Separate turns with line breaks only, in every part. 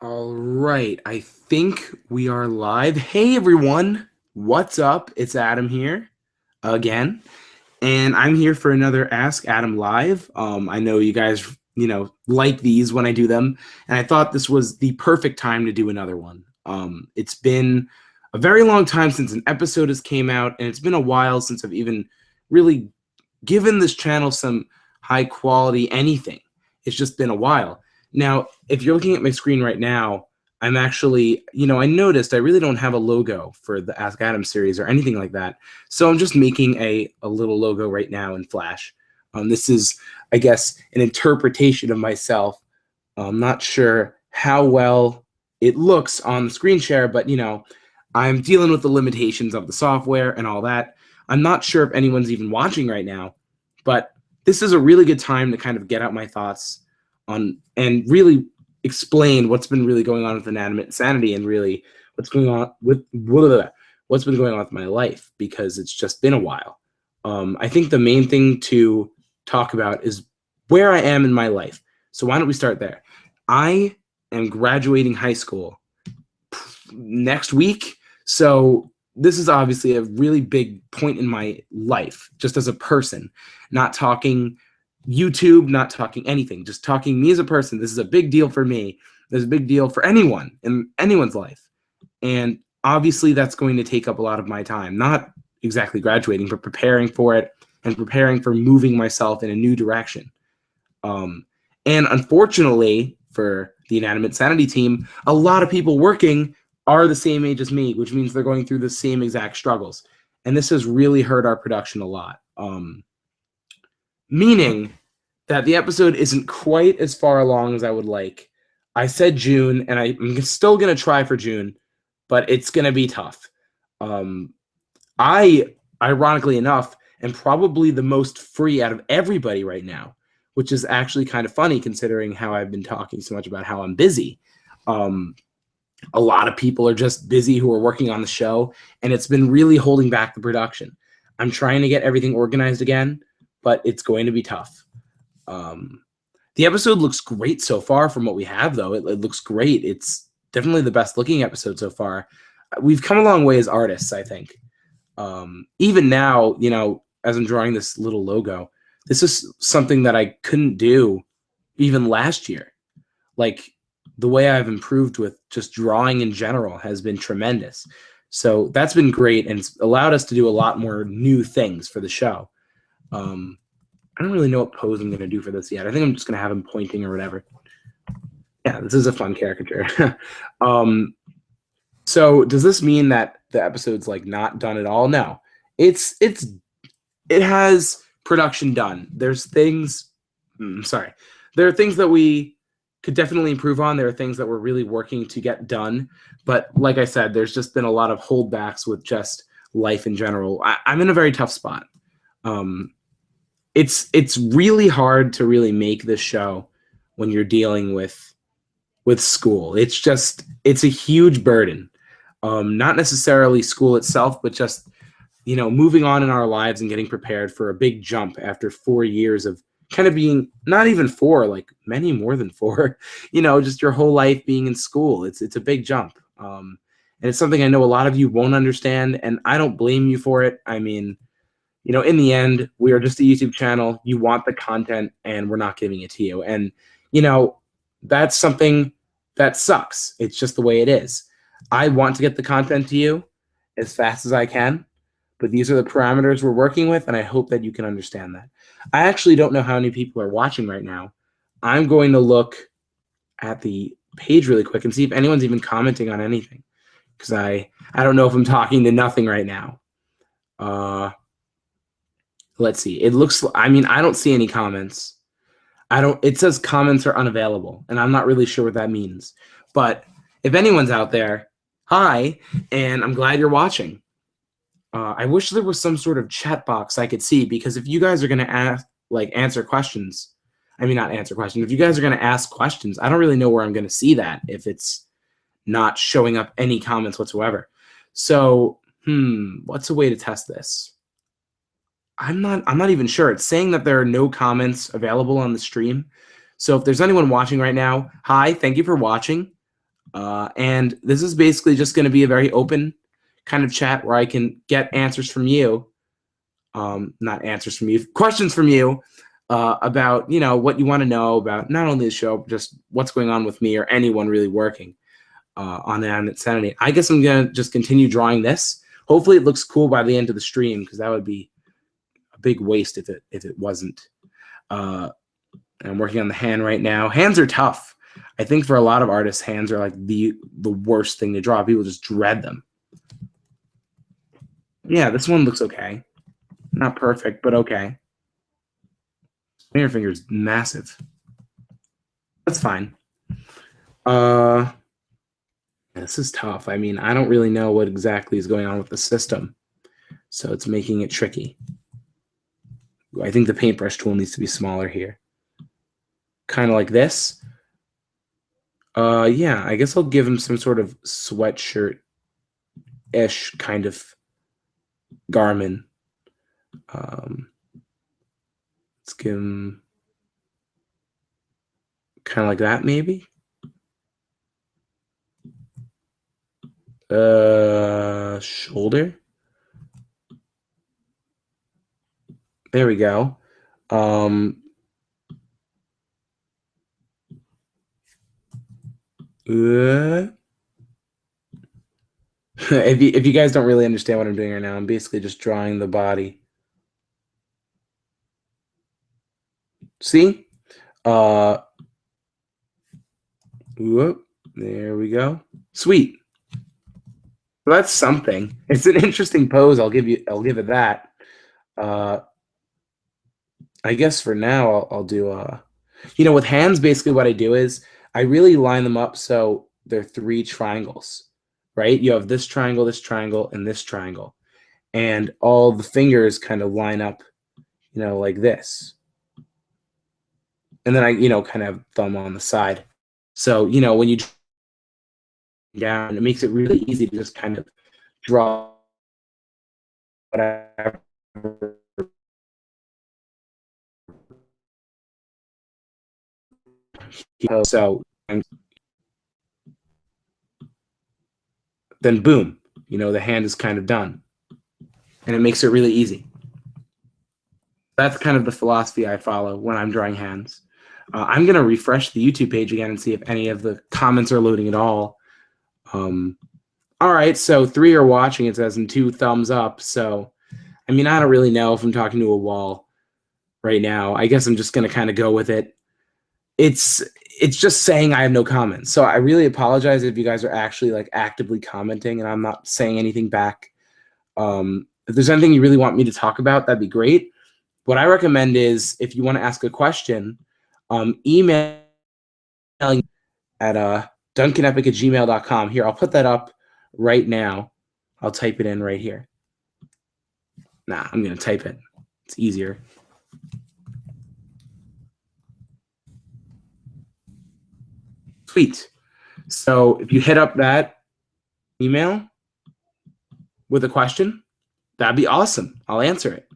All right, I think we are live. Hey everyone, what's up? It's Adam here again, and I'm here for another Ask Adam Live. I know you guys, like these when I do them, and I thought this was the perfect time to do another one. It's been a very long time since an episode has came out, and it's been a while since I've even really given this channel some high quality anything. It's just been a while. Now, if you're looking at my screen right now, I'm actually, I noticed I really don't have a logo for the Ask Adam series or anything like that. So I'm just making a little logo right now in Flash. This is, I guess, an interpretation of myself. I'm not sure how well it looks on the screen share, but, I'm dealing with the limitations of the software and all that. I'm not sure if anyone's even watching right now, but this is a really good time to kind of get out my thoughts on and really explain what's been really going on with Inanimate Insanity and really what's going on with what's been going on with my life, because it's just been a while. I think the main thing to talk about is where I am in my life. So why don't we start there? I am graduating high school next week. So this is obviously a really big point in my life, just as a person, not talking YouTube, not talking anything, just talking me as a person. This is a big deal for me. This is a big deal for anyone in anyone's life. And obviously that's going to take up a lot of my time, not exactly graduating, but preparing for it and preparing for moving myself in a new direction. And unfortunately for the Inanimate Sanity team, a lot of people working are the same age as me, which means they're going through the same exact struggles. And this has really hurt our production a lot. Meaning that the episode isn't quite as far along as I would like. I said June, and I'm still going to try for June, but it's going to be tough. I, ironically enough, am probably the most free out of everybody right now, which is actually kind of funny considering how I've been talking so much about how I'm busy. A lot of people are just busy who are working on the show, and it's been really holding back the production. I'm trying to get everything organized again, but it's going to be tough. The episode looks great so far from what we have, though. It looks great. It's definitely the best looking episode so far. We've come a long way as artists, I think. Even now, as I'm drawing this little logo, this is something that I couldn't do even last year. Like, the way I've improved with just drawing in general has been tremendous. So that's been great, and it's allowed us to do a lot more new things for the show. I don't really know what pose I'm going to do for this yet. I think I'm just going to have him pointing or whatever. Yeah, this is a fun caricature. So does this mean that the episode's like not done at all? No. It has production done. There's things there are things that we could definitely improve on. There are things that we're really working to get done. But like I said, there's just been a lot of holdbacks with just life in general. I'm in a very tough spot. It's really hard to really make this show when you're dealing with school. It's a huge burden. Not necessarily school itself, but just, moving on in our lives and getting prepared for a big jump after 4 years of kind of being, not even 4, like many more than 4, just your whole life being in school. It's a big jump. And it's something I know a lot of you won't understand, and I don't blame you for it. I mean, in the end, we are just a YouTube channel. You want the content, and we're not giving it to you. And, that's something that sucks. It's just the way it is. I want to get the content to you as fast as I can, but these are the parameters we're working with, and I hope that you can understand that. I actually don't know how many people are watching right now. I'm going to look at the page really quick and see if anyone's even commenting on anything, because I don't know if I'm talking to nothing right now. Let's see. It looks, I don't see any comments. It says comments are unavailable, and I'm not really sure what that means. But if anyone's out there, hi, and I'm glad you're watching. I wish there was some sort of chat box I could see, because if you guys are going to answer questions, not answer questions. If you guys are going to ask questions, I don't really know where I'm going to see that if it's not showing up any comments whatsoever. So, what's a way to test this? I'm not even sure. It's saying that there are no comments available on the stream. So if there's anyone watching right now, hi, thank you for watching. And this is basically just going to be a very open kind of chat where I can get answers from you, not answers from you, questions from you about, what you want to know about not only the show, but just what's going on with me or anyone really working on Animate Insanity. I guess I'm going to just continue drawing this. Hopefully it looks cool by the end of the stream, because that would be a big waste if it wasn't. I'm working on the hand right now. Hands are tough. I think for a lot of artists, hands are like the worst thing to draw. People just dread them. Yeah, this one looks okay. Not perfect, but okay. Finger finger's massive. That's fine. This is tough. I mean, I don't really know what exactly is going on with the system, so it's making it tricky. I think the paintbrush tool needs to be smaller here. Kind of like this. Yeah, I guess I'll give him some sort of sweatshirt-ish kind of garment. Let's give him kind of like that, maybe. Shoulder. There we go. If you guys don't really understand what I'm doing right now, I'm basically just drawing the body. See? Whoop, there we go. Sweet. So that's something. It's an interesting pose. I'll give it that. I guess for now I'll do with hands, basically what I do is I really line them up so they're 3 triangles, right? You have this triangle, and this triangle. And all the fingers kind of line up, like this. And then I, kind of have thumb on the side. So, when you down, it makes it really easy to just kind of draw whatever. So then boom, the hand is kind of done. And it makes it really easy. That's kind of the philosophy I follow when I'm drawing hands. I'm going to refresh the YouTube page again and see if any of the comments are loading at all. All right, so 3 are watching, it says, and 2 thumbs up. So, I mean, I don't really know if I'm talking to a wall right now. I guess I'm just going to kind of go with it. It's just saying I have no comments. So I really apologize if you guys are actually like actively commenting and I'm not saying anything back. If there's anything you really want me to talk about, that'd be great. What I recommend is if you want to ask a question, email at duncanepic@gmail.com. Here, I'll put that up right now. I'll type it in right here. Nah, I'm going to type it. It's easier. Sweet. So if you hit up that email with a question, that'd be awesome. I'll answer it.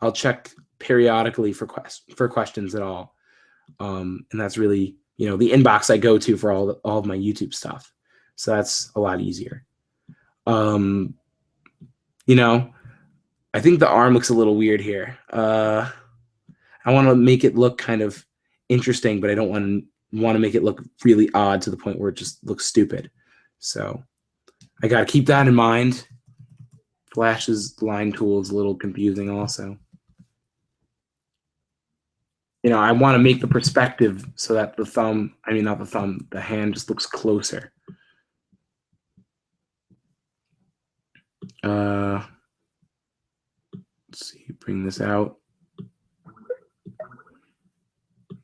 I'll check periodically for questions at all. And that's really, the inbox I go to for all of my YouTube stuff. So that's a lot easier. I think the arm looks a little weird here. I want to make it look kind of interesting, but I don't want to make it look really odd to the point where it just looks stupid. So I got to keep that in mind. Flash's line tool is a little confusing also. I want to make the perspective so that the hand just looks closer. Let's see, bring this out.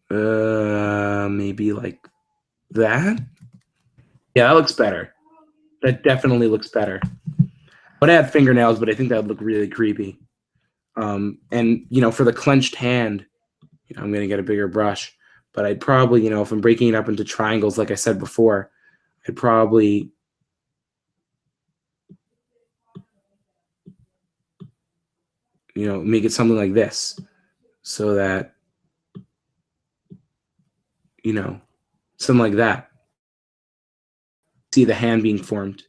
Maybe like that. Yeah, that looks better. That definitely looks better. But I had fingernails, but I think that would look really creepy. And for the clenched hand, I'm going to get a bigger brush. But I'd probably, if I'm breaking it up into triangles, like I said before, I'd probably make it something like this so that, something like that. see the hand being formed.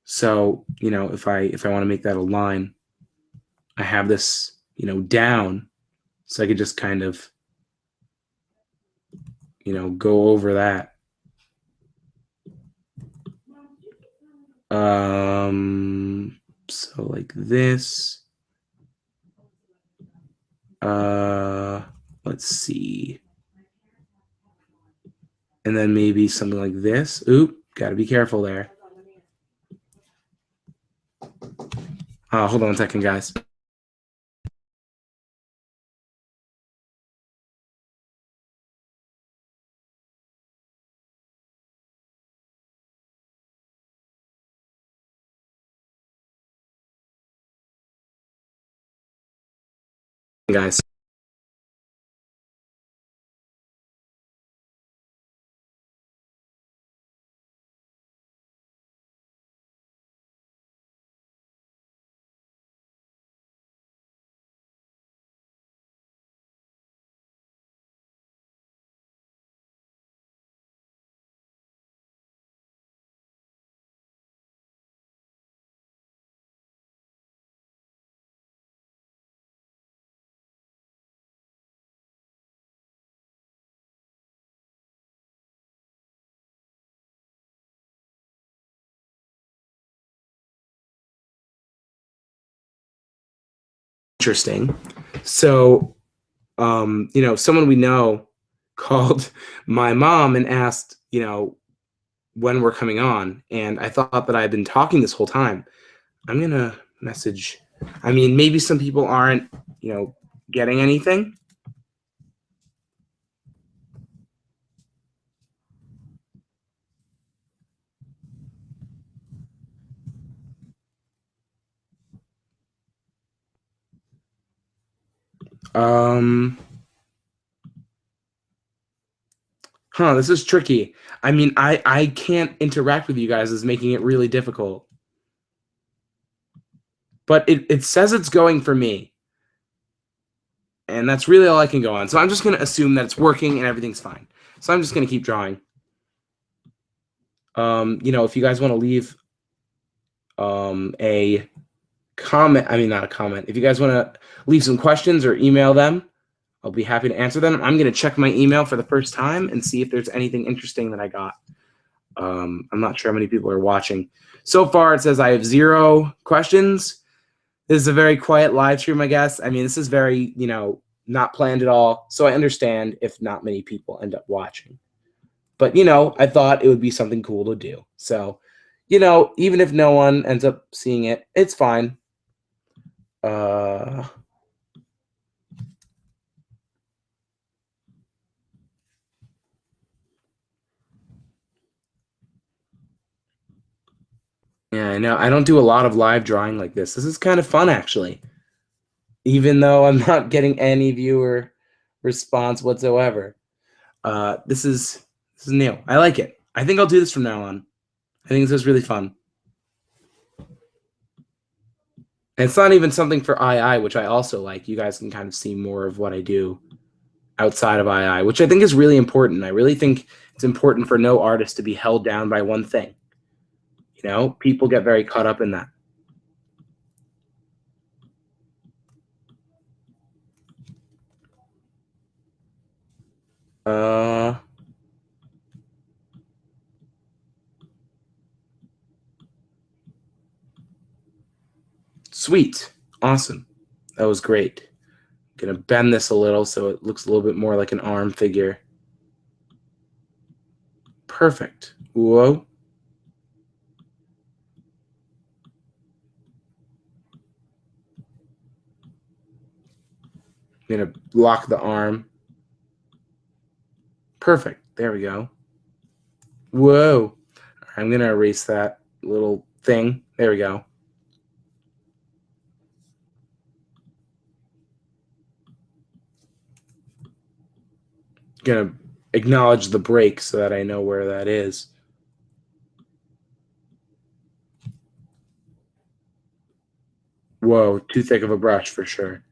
So, if I want to make that a line, I have this, down, so I could just kind of, go over that. So like this. Let's see. And then maybe something like this. Oop, gotta be careful there. Hold on a second, guys. Guys. Interesting. So, someone we know called my mom and asked, when we're coming on, and I thought that I had been talking this whole time. I'm gonna message. I mean, maybe some people aren't, getting anything. This is tricky. I mean, I can't interact with you guys, is making it really difficult. But it says it's going for me. And that's really all I can go on. So I'm just going to assume that it's working and everything's fine. So I'm just going to keep drawing. If you guys want to leave a comment, I mean, not a comment. If you guys want to leave some questions or email them, I'll be happy to answer them. I'm going to check my email for the first time and see if there's anything interesting that I got. I'm not sure how many people are watching. So far, it says I have 0 questions. This is a very quiet live stream, I guess. I mean, this is very, not planned at all. So I understand if not many people end up watching. But, I thought it would be something cool to do. So, even if no one ends up seeing it, it's fine. Yeah, I know. I don't do a lot of live drawing like this. This is kind of fun, actually. Even though I'm not getting any viewer response whatsoever. This is new. I like it. I think I'll do this from now on. I think this is really fun. And it's not even something for II, which I also like. You guys can kind of see more of what I do outside of II, which I think is really important. I really think it's important for no artist to be held down by one thing. People get very caught up in that. Sweet. Awesome. That was great. I'm going to bend this a little so it looks a little bit more like an arm figure. Perfect. Whoa. I'm going to block the arm. Perfect. There we go. Whoa. I'm going to erase that little thing. There we go. Going to acknowledge the break so that I know where that is. Whoa, too thick of a brush for sure.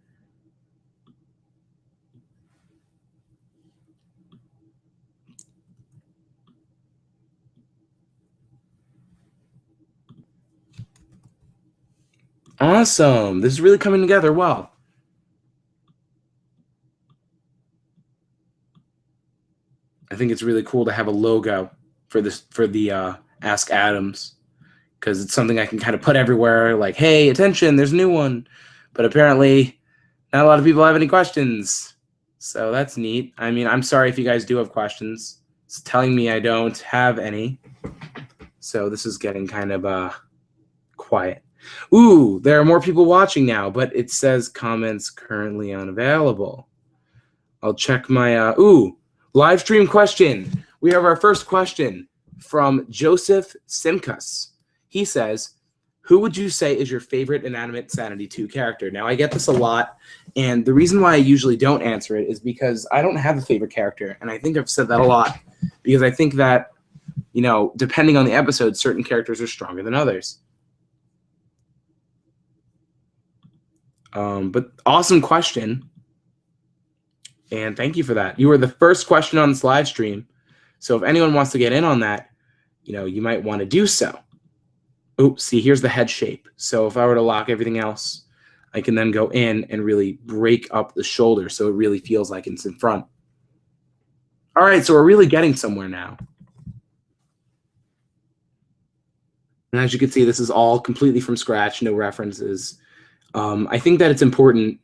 Awesome. This is really coming together well. I think it's really cool to have a logo for this for the Ask Adams, because it's something I can kind of put everywhere. Like, hey, attention, there's a new one. But apparently, not a lot of people have any questions, so that's neat. I mean, I'm sorry if you guys do have questions. It's telling me I don't have any, so this is getting kind of quiet. Ooh, there are more people watching now, but it says comments currently unavailable. I'll check my live stream question. We have our first question from Joseph Simkus. He says, who would you say is your favorite Inanimate Sanity 2 character? Now, I get this a lot, and the reason why I usually don't answer it is because I don't have a favorite character, and I think I've said that a lot, because I think that, you know, depending on the episode, certain characters are stronger than others. But awesome question. And thank you for that. You were the first question on this live stream. So if anyone wants to get in on that, you know, you might want to do so. Oops, see, here's the head shape. So if I were to lock everything else, I can then go in and really break up the shoulder so it really feels like it's in front. All right, so we're really getting somewhere now. And as you can see, this is all completely from scratch, no references. I think that it's important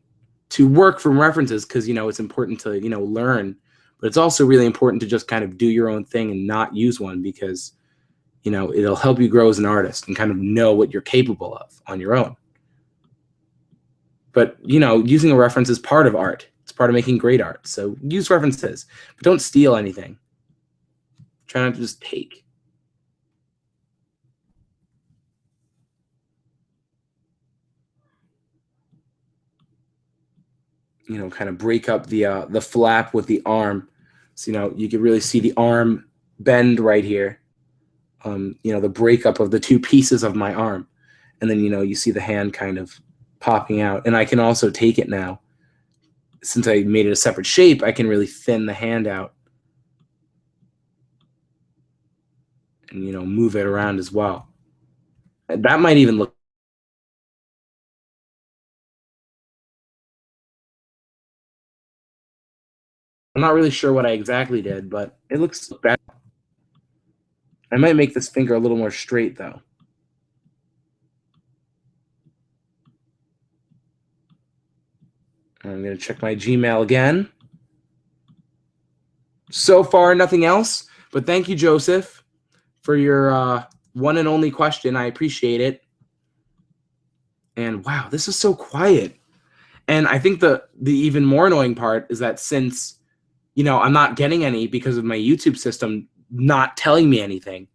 to work from references because, you know, it's important to, you know, learn. But it's also really important to just kind of do your own thing and not use one because, you know, it'll help you grow as an artist and kind of know what you're capable of on your own. But, you know, using a reference is part of art. It's part of making great art. So use references, but don't steal anything. Try not to just take. You know, kind of break up the flap with the arm. So, you know, you can really see the arm bend right here. You know, the breakup of the two pieces of my arm. And then, you know, you see the hand kind of popping out. And I can also take it now. Since I made it a separate shape, I can really thin the hand out. And, you know, move it around as well. That might even look. I'm not really sure what I exactly did, but it looks better. I might make this finger a little more straight, though. I'm going to check my Gmail again. So far, nothing else. But thank you, Joseph, for your one and only question. I appreciate it. And wow, this is so quiet. And I think the even more annoying part is that since, you know, I'm not getting any because of my YouTube system not telling me anything,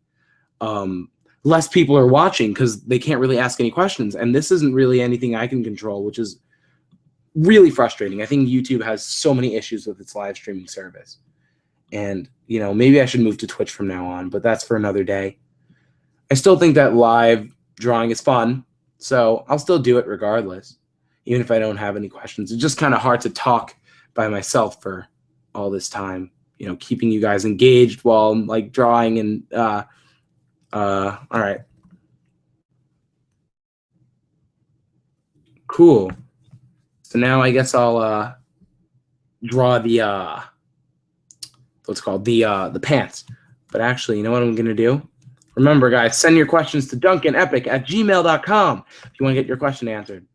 less people are watching because they can't really ask any questions. And this isn't really anything I can control, which is really frustrating. I think YouTube has so many issues with its live streaming service. And, you know, maybe I should move to Twitch from now on, but that's for another day. I still think that live drawing is fun, so I'll still do it regardless, even if I don't have any questions. It's just kind of hard to talk by myself for all this time, you know, keeping you guys engaged while I'm like drawing and all right. Cool. So now I guess I'll draw the what's called the pants. But actually, you know what I'm gonna do? Remember, guys, send your questions to duncanepic@gmail.com if you want to get your question answered.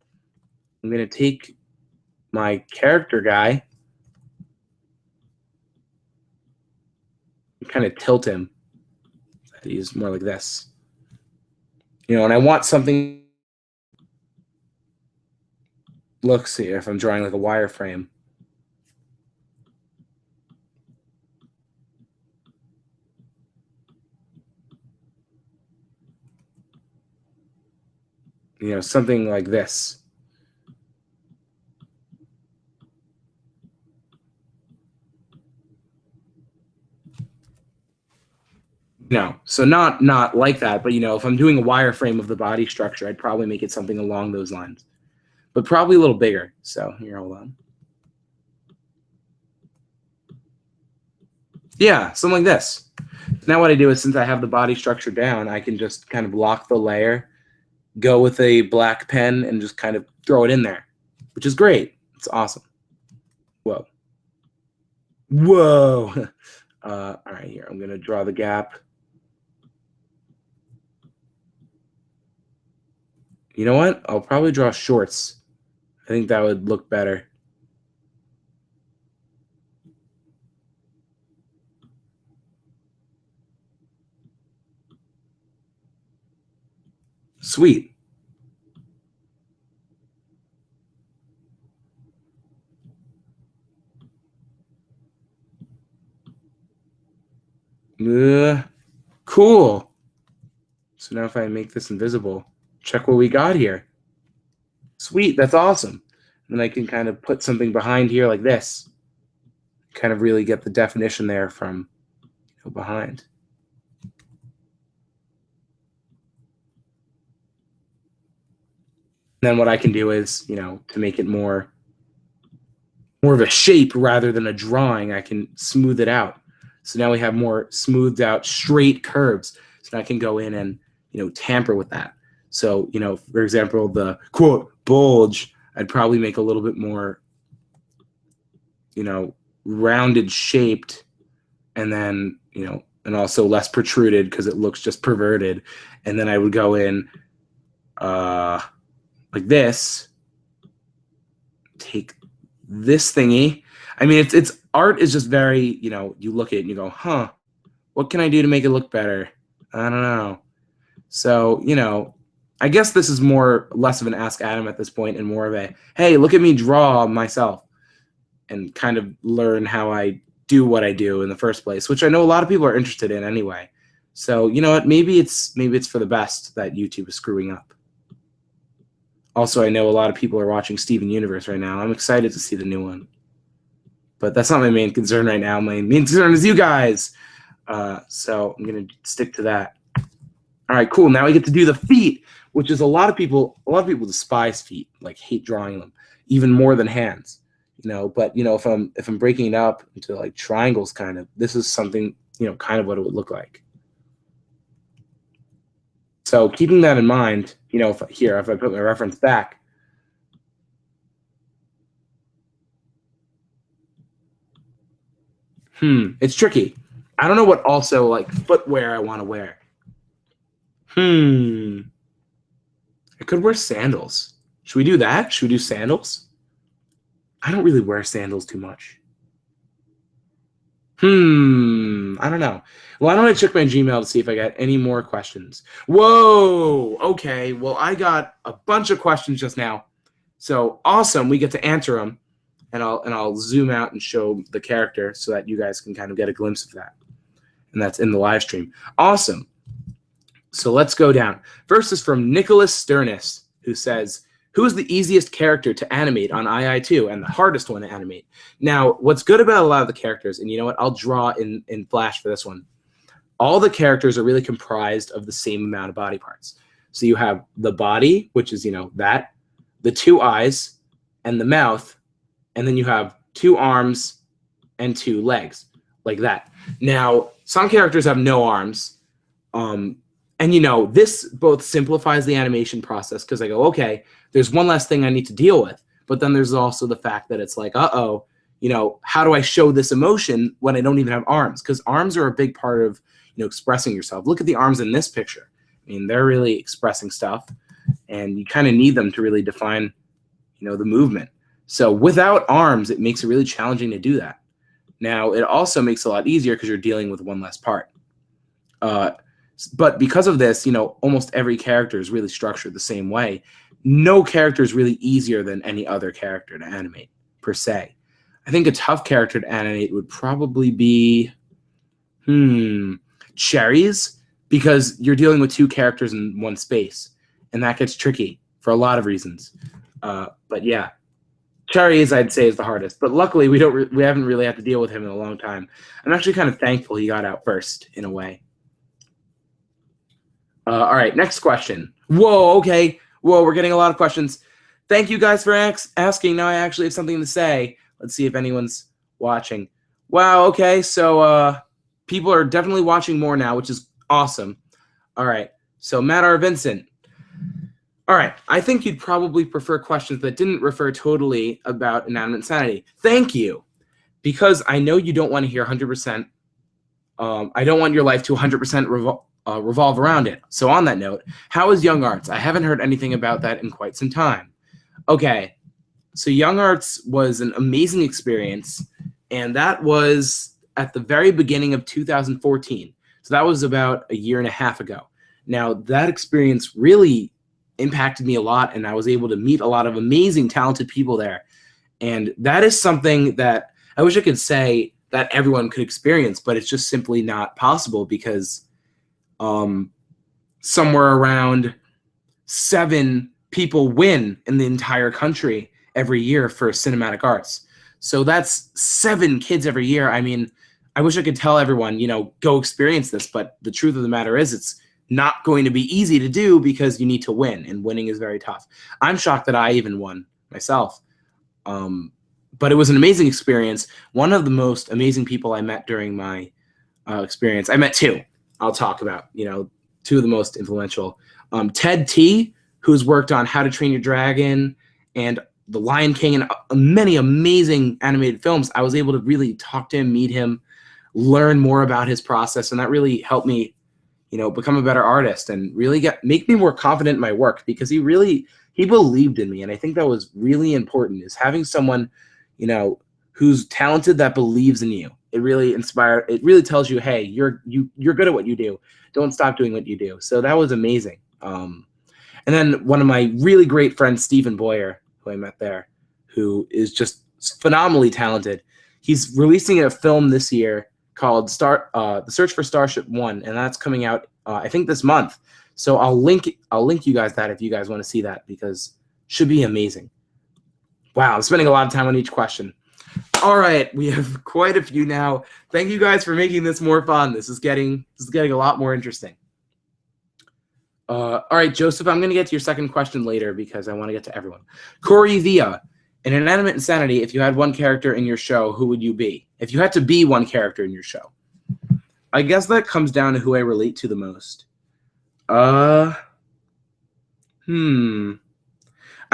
I'm gonna take my character guy and kind of tilt him. He's more like this. You know, and I want something. Looks here if I'm drawing like a wireframe. You know, something like this. No, so not like that, but you know, if I'm doing a wireframe of the body structure, I'd probably make it something along those lines, but probably a little bigger. So here, hold on. Yeah, something like this. Now what I do is since I have the body structure down, I can just kind of lock the layer go with a black pen and just kind of throw it in there, which is great. It's awesome. Whoa. Whoa. All right, here. I'm going to draw the gap. You know what? I'll probably draw shorts. I think that would look better. Sweet. Cool. So now if I make this invisible, check what we got here. Sweet, that's awesome. And then I can kind of put something behind here like this. Kind of really get the definition there from behind. And then what I can do is, to make it more of a shape rather than a drawing, I can smooth it out. So now we have more smoothed out straight curves. So now I can go in and, tamper with that. So, for example, the quote bulge, I'd probably make a little bit more, rounded shaped, and then, and also less protruded because it looks just perverted. And then I would go in like this, take this thingy. I mean, it's art is just very, you look at it and you go, huh, what can I do to make it look better? I don't know. So, I guess this is less of an Ask Adam at this point and more of a, hey, look at me draw myself and kind of learn how I do what I do in the first place, which I know a lot of people are interested in anyway. So, you know what, maybe it's for the best that YouTube is screwing up. Also, I know a lot of people are watching Steven Universe right now. I'm excited to see the new one. But that's not my main concern right now. My main concern is you guys. So I'm going to stick to that. All right, cool. Now we get to do the feet, which is a lot of people despise feet, like hate drawing them, even more than hands. But if I'm breaking it up into like triangles, kind of, this is something, kind of what it would look like. So keeping that in mind, if I put my reference back, it's tricky. I don't know what also like footwear I want to wear. I could wear sandals. Should we do that? Should we do sandals? I don't really wear sandals too much. I don't know. Why don't I check my Gmail to see if I got any more questions? Whoa! Okay, well, I got a bunch of questions just now. So awesome, we get to answer them. And I'll zoom out and show the character so that you guys can kind of get a glimpse of that. And that's in the live stream. Awesome. So let's go down. First is from Nicholas Sternis, who says, who's the easiest character to animate on II2 and the hardest one to animate? Now, what's good about a lot of the characters, and you know what, I'll draw in Flash for this one. All the characters are really comprised of the same amount of body parts. So you have the body, which is, that, the two eyes, and the mouth, and then you have two arms and two legs, like that. Now, some characters have no arms, and this both simplifies the animation process because I go, okay, there's one less thing I need to deal with, but then there's also the fact that it's like, how do I show this emotion when I don't even have arms? Because arms are a big part of, expressing yourself. Look at the arms in this picture. I mean, they're really expressing stuff, and you kind of need them to really define, the movement. So without arms, it makes it really challenging to do that. Now, it also makes it a lot easier because you're dealing with one less part. But because of this, almost every character is really structured the same way. No character is really easier than any other character to animate, per se. I think a tough character to animate would probably be, Cherries, because you're dealing with two characters in one space, and that gets tricky for a lot of reasons. But yeah, Cherries, I'd say, is the hardest. But luckily, we haven't really had to deal with him in a long time. I'm actually kind of thankful he got out first, in a way. All right, next question. Whoa, okay. Whoa, we're getting a lot of questions. Thank you guys for asking. Now I actually have something to say. Let's see if anyone's watching. Wow, okay. So people are definitely watching more now, which is awesome. All right. So Matt R. Vincent. All right. I think you'd probably prefer questions that didn't refer totally about inanimate insanity. Thank you. Because I know you don't want to hear 100%. I don't want your life to 100% revolve around it. So on that note, how is Young Arts? I haven't heard anything about that in quite some time. Okay. So Young Arts was an amazing experience, and that was at the very beginning of 2014. So that was about a year and a half ago. Now, that experience really impacted me a lot, and I was able to meet a lot of amazing, talented people there. And that is something that I wish I could say that everyone could experience, but it's just simply not possible because somewhere around 7 people win in the entire country every year for cinematic arts. So that's 7 kids every year. I mean, I wish I could tell everyone, go experience this, but the truth of the matter is it's not going to be easy to do because you need to win, and winning is very tough. I'm shocked that I even won myself. But it was an amazing experience. One of the most amazing people I met during my experience, I met 2 I'll talk about, 2 of the most influential. Ted T, who's worked on How to Train Your Dragon and The Lion King and many amazing animated films. I was able to really talk to him, meet him, learn more about his process, and that really helped me, become a better artist and really make me more confident in my work because he believed in me. And I think that was really important, is having someone, who's talented that believes in you. It really tells you, hey, you're good at what you do. Don't stop doing what you do. So that was amazing. And then one of my really great friends, Stephen Boyer, who I met there, who is just phenomenally talented. He's releasing a film this year called The Search for Starship One, and that's coming out, I think, this month. So I'll link you guys that if you guys want to see that, because it should be amazing. Wow, I'm spending a lot of time on each question. All right, we have quite a few now. Thank you guys for making this more fun. This is getting a lot more interesting. All right, Joseph, I'm going to get to your second question later because I want to get to everyone. Corey Villa, in Inanimate Insanity, if you had one character in your show, who would you be? If you had to be one character in your show. I guess that comes down to who I relate to the most. I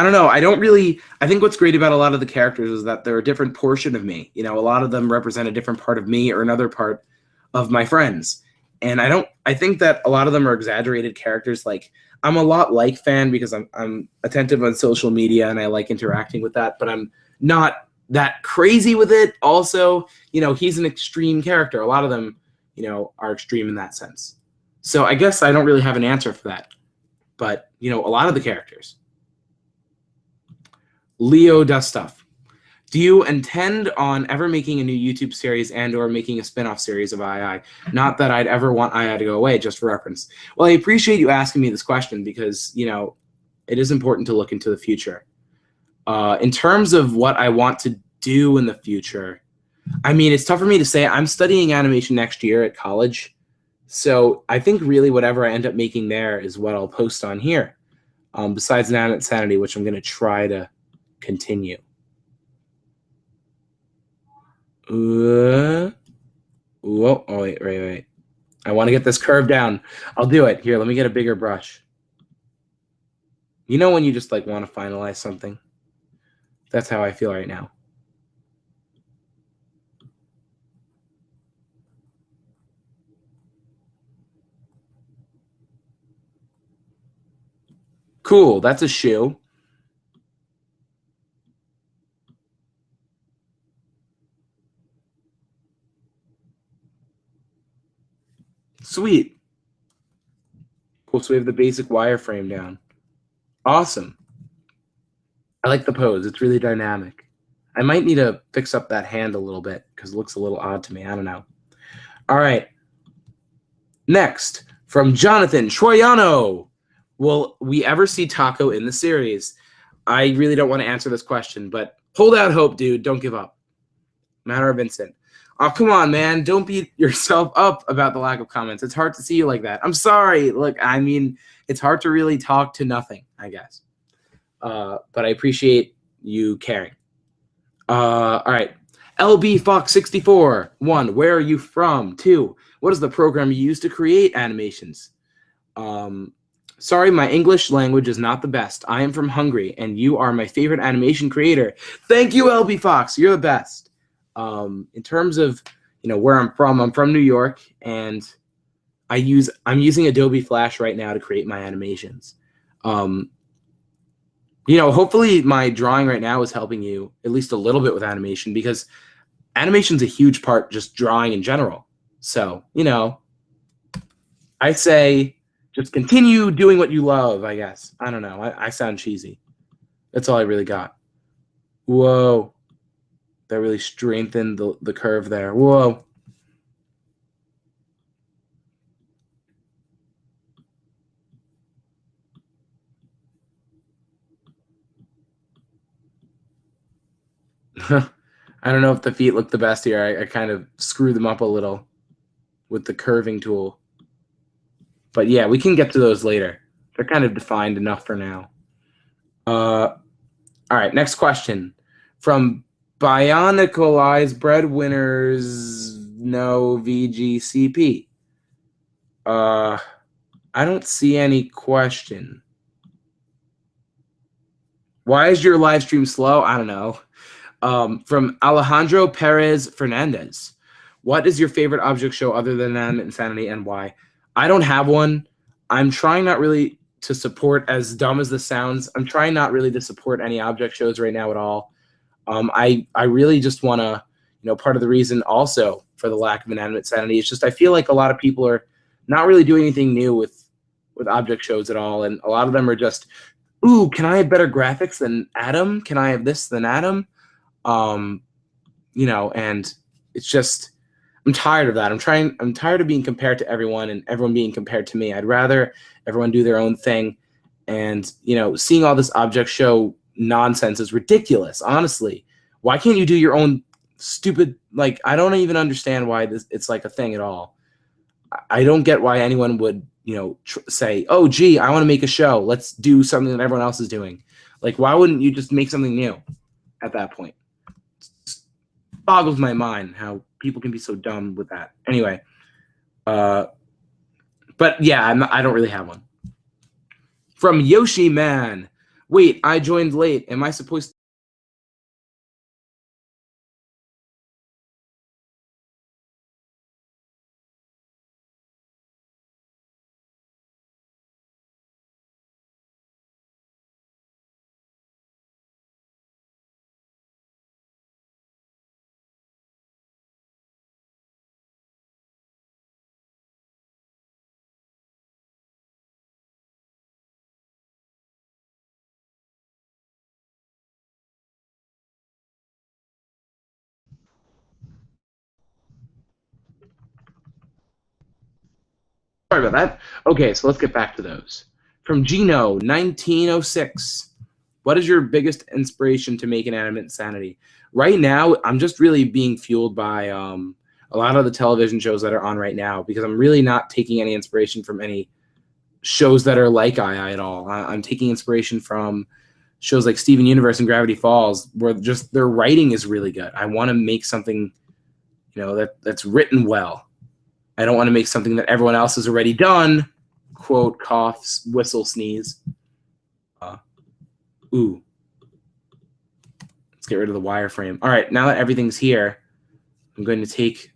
don't know. I think what's great about a lot of the characters is that they're a different portion of me. A lot of them represent a different part of me or another part of my friends. And I think that a lot of them are exaggerated characters. Like, I'm a lot like Fan because I'm attentive on social media and I like interacting with that, but I'm not that crazy with it. Also, he's an extreme character. A lot of them, are extreme in that sense. So I guess I don't really have an answer for that. But, a lot of the characters. Leo does stuff. Do you intend on ever making a new YouTube series and or making a spin-off series of II? Not that I'd ever want II to go away, just for reference. Well, I appreciate you asking me this question because, it is important to look into the future. In terms of what I want to do in the future, I mean, it's tough for me to say. I'm studying animation next year at college. So I think really whatever I end up making there is what I'll post on here. Besides Inanimate Insanity, which I'm going to try to continue. Whoa, wait. I want to get this curve down. I'll do it. Here, let me get a bigger brush. You know when you just want to finalize something? That's how I feel right now. Cool, that's a shoe. Sweet. Cool, so we have the basic wireframe down. Awesome. I like the pose. It's really dynamic. I might need to fix up that hand a little bit because it looks a little odd to me. I don't know. All right. Next, from Jonathan Troiano. Will we ever see Taco in the series? I really don't want to answer this question, but hold out hope, dude. Don't give up. Matter of instant. Oh, come on, man. Don't beat yourself up about the lack of comments. It's hard to see you like that. I'm sorry. Look, I mean, it's hard to really talk to nothing, I guess. But I appreciate you caring. All right. LB Fox 64. 1. Where are you from? 2. What is the program you use to create animations? Sorry, my English language is not the best. I am from Hungary, and you are my favorite animation creator. Thank you, LB Fox. You're the best. In terms of where I'm from New York, and I'm using Adobe Flash right now to create my animations. Hopefully my drawing right now is helping you at least a little bit with animation, because animation's a huge part, just drawing in general. So, I say just continue doing what you love, I guess. I don't know. I sound cheesy. That's all I really got. Whoa. That really strengthened the curve there. Whoa. I don't know if the feet look the best here. I kind of screwed them up a little with the curving tool. But yeah, we can get to those later. They're kind of defined enough for now. All right, next question. From Bionicolized Breadwinners No VGCP. I don't see any question. Why is your live stream slow? I don't know. From Alejandro Perez Fernandez. What is your favorite object show other than Animate Insanity, and why? I don't have one. I'm trying not really to support, as dumb as this sounds, I'm trying not really to support any object shows right now at all. I really just want to, part of the reason also for the lack of an Animate Insanity is just I feel like a lot of people are not really doing anything new with object shows at all, and a lot of them are just, ooh, can I have better graphics than Adam? Can I have this than Adam? And it's just, I'm tired of that. I'm tired of being compared to everyone and everyone being compared to me. I'd rather everyone do their own thing. And, seeing all this object show nonsense is ridiculous, honestly. Why can't you do your own stupid, I don't even understand why it's like a thing at all. I don't get why anyone would, say, oh, gee, I want to make a show. Let's do something that everyone else is doing. Why wouldn't you just make something new at that point? Boggles my mind how people can be so dumb with that. Anyway, but yeah, I don't really have one. From Yoshi Man. Wait, I joined late. Am I supposed to? Sorry about that. Okay, so let's get back to those. From Gino 1906. What is your biggest inspiration to make an Animate Insanity? Right now, I'm just really being fueled by a lot of the television shows that are on right now, because I'm really not taking any inspiration from any shows that are like II at all. I'm taking inspiration from shows like Steven Universe and Gravity Falls, where just their writing is really good. I want to make something, that's written well. I don't want to make something that everyone else has already done. Quote, cough, whistle, sneeze. Ooh. Let's get rid of the wireframe. All right, now that everything's here, I'm going to take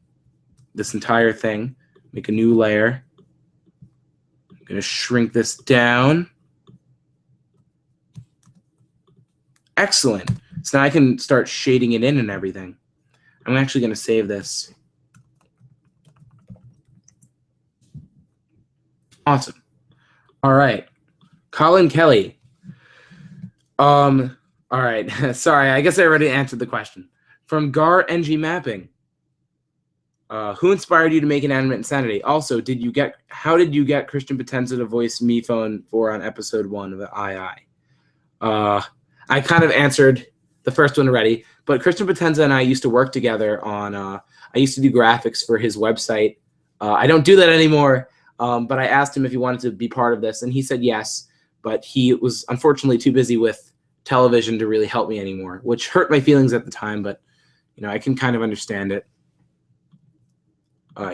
this entire thing, make a new layer. I'm going to shrink this down. Excellent. So now I can start shading it in and everything. I'm actually going to save this. Awesome. All right. Colin Kelly. All right. Sorry, I guess I already answered the question. From Gar NG Mapping. Who inspired you to make an Animate Insanity? Also, how did you get Christian Potenza to voice Me Phone 4 on episode 1 of II? I kind of answered the first one already, but Christian Potenza and I used to work together on, I used to do graphics for his website. I don't do that anymore, but I asked him if he wanted to be part of this, and he said yes, but he was unfortunately too busy with television to really help me anymore, which hurt my feelings at the time, but I can kind of understand it.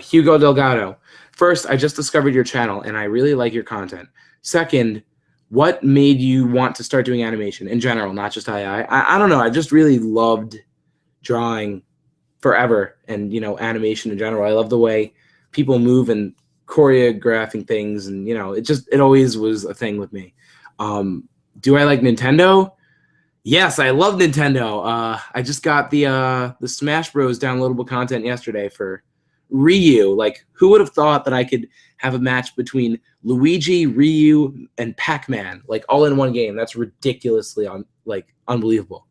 Hugo Delgado. First, I just discovered your channel, and I really like your content. Second, what made you want to start doing animation in general, not just II? I don't know. I just really loved drawing forever, and animation in general. I love the way people move and choreographing things, and it always was a thing with me. Do I like Nintendo? Yes, I love Nintendo. I just got the Smash Bros. Downloadable content yesterday for Ryu. Like, who would have thought that I could have a match between Luigi, Ryu, and Pac-Man, like all in one game? That's ridiculously unbelievable.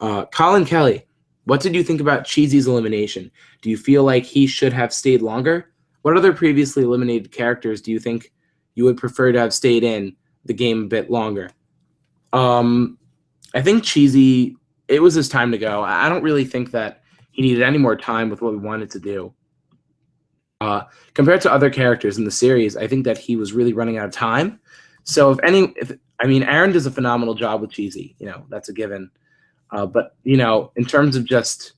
Colin Kelly, what did you think about Cheesy's elimination? Do you feel like he should have stayed longer? What other previously eliminated characters do you think you would prefer to have stayed in the game a bit longer? I think Cheesy, it was his time to go. I don't really think that he needed any more time with what we wanted to do. Compared to other characters in the series, I think that he was really running out of time. So Aaron does a phenomenal job with Cheesy. That's a given. But in terms of just,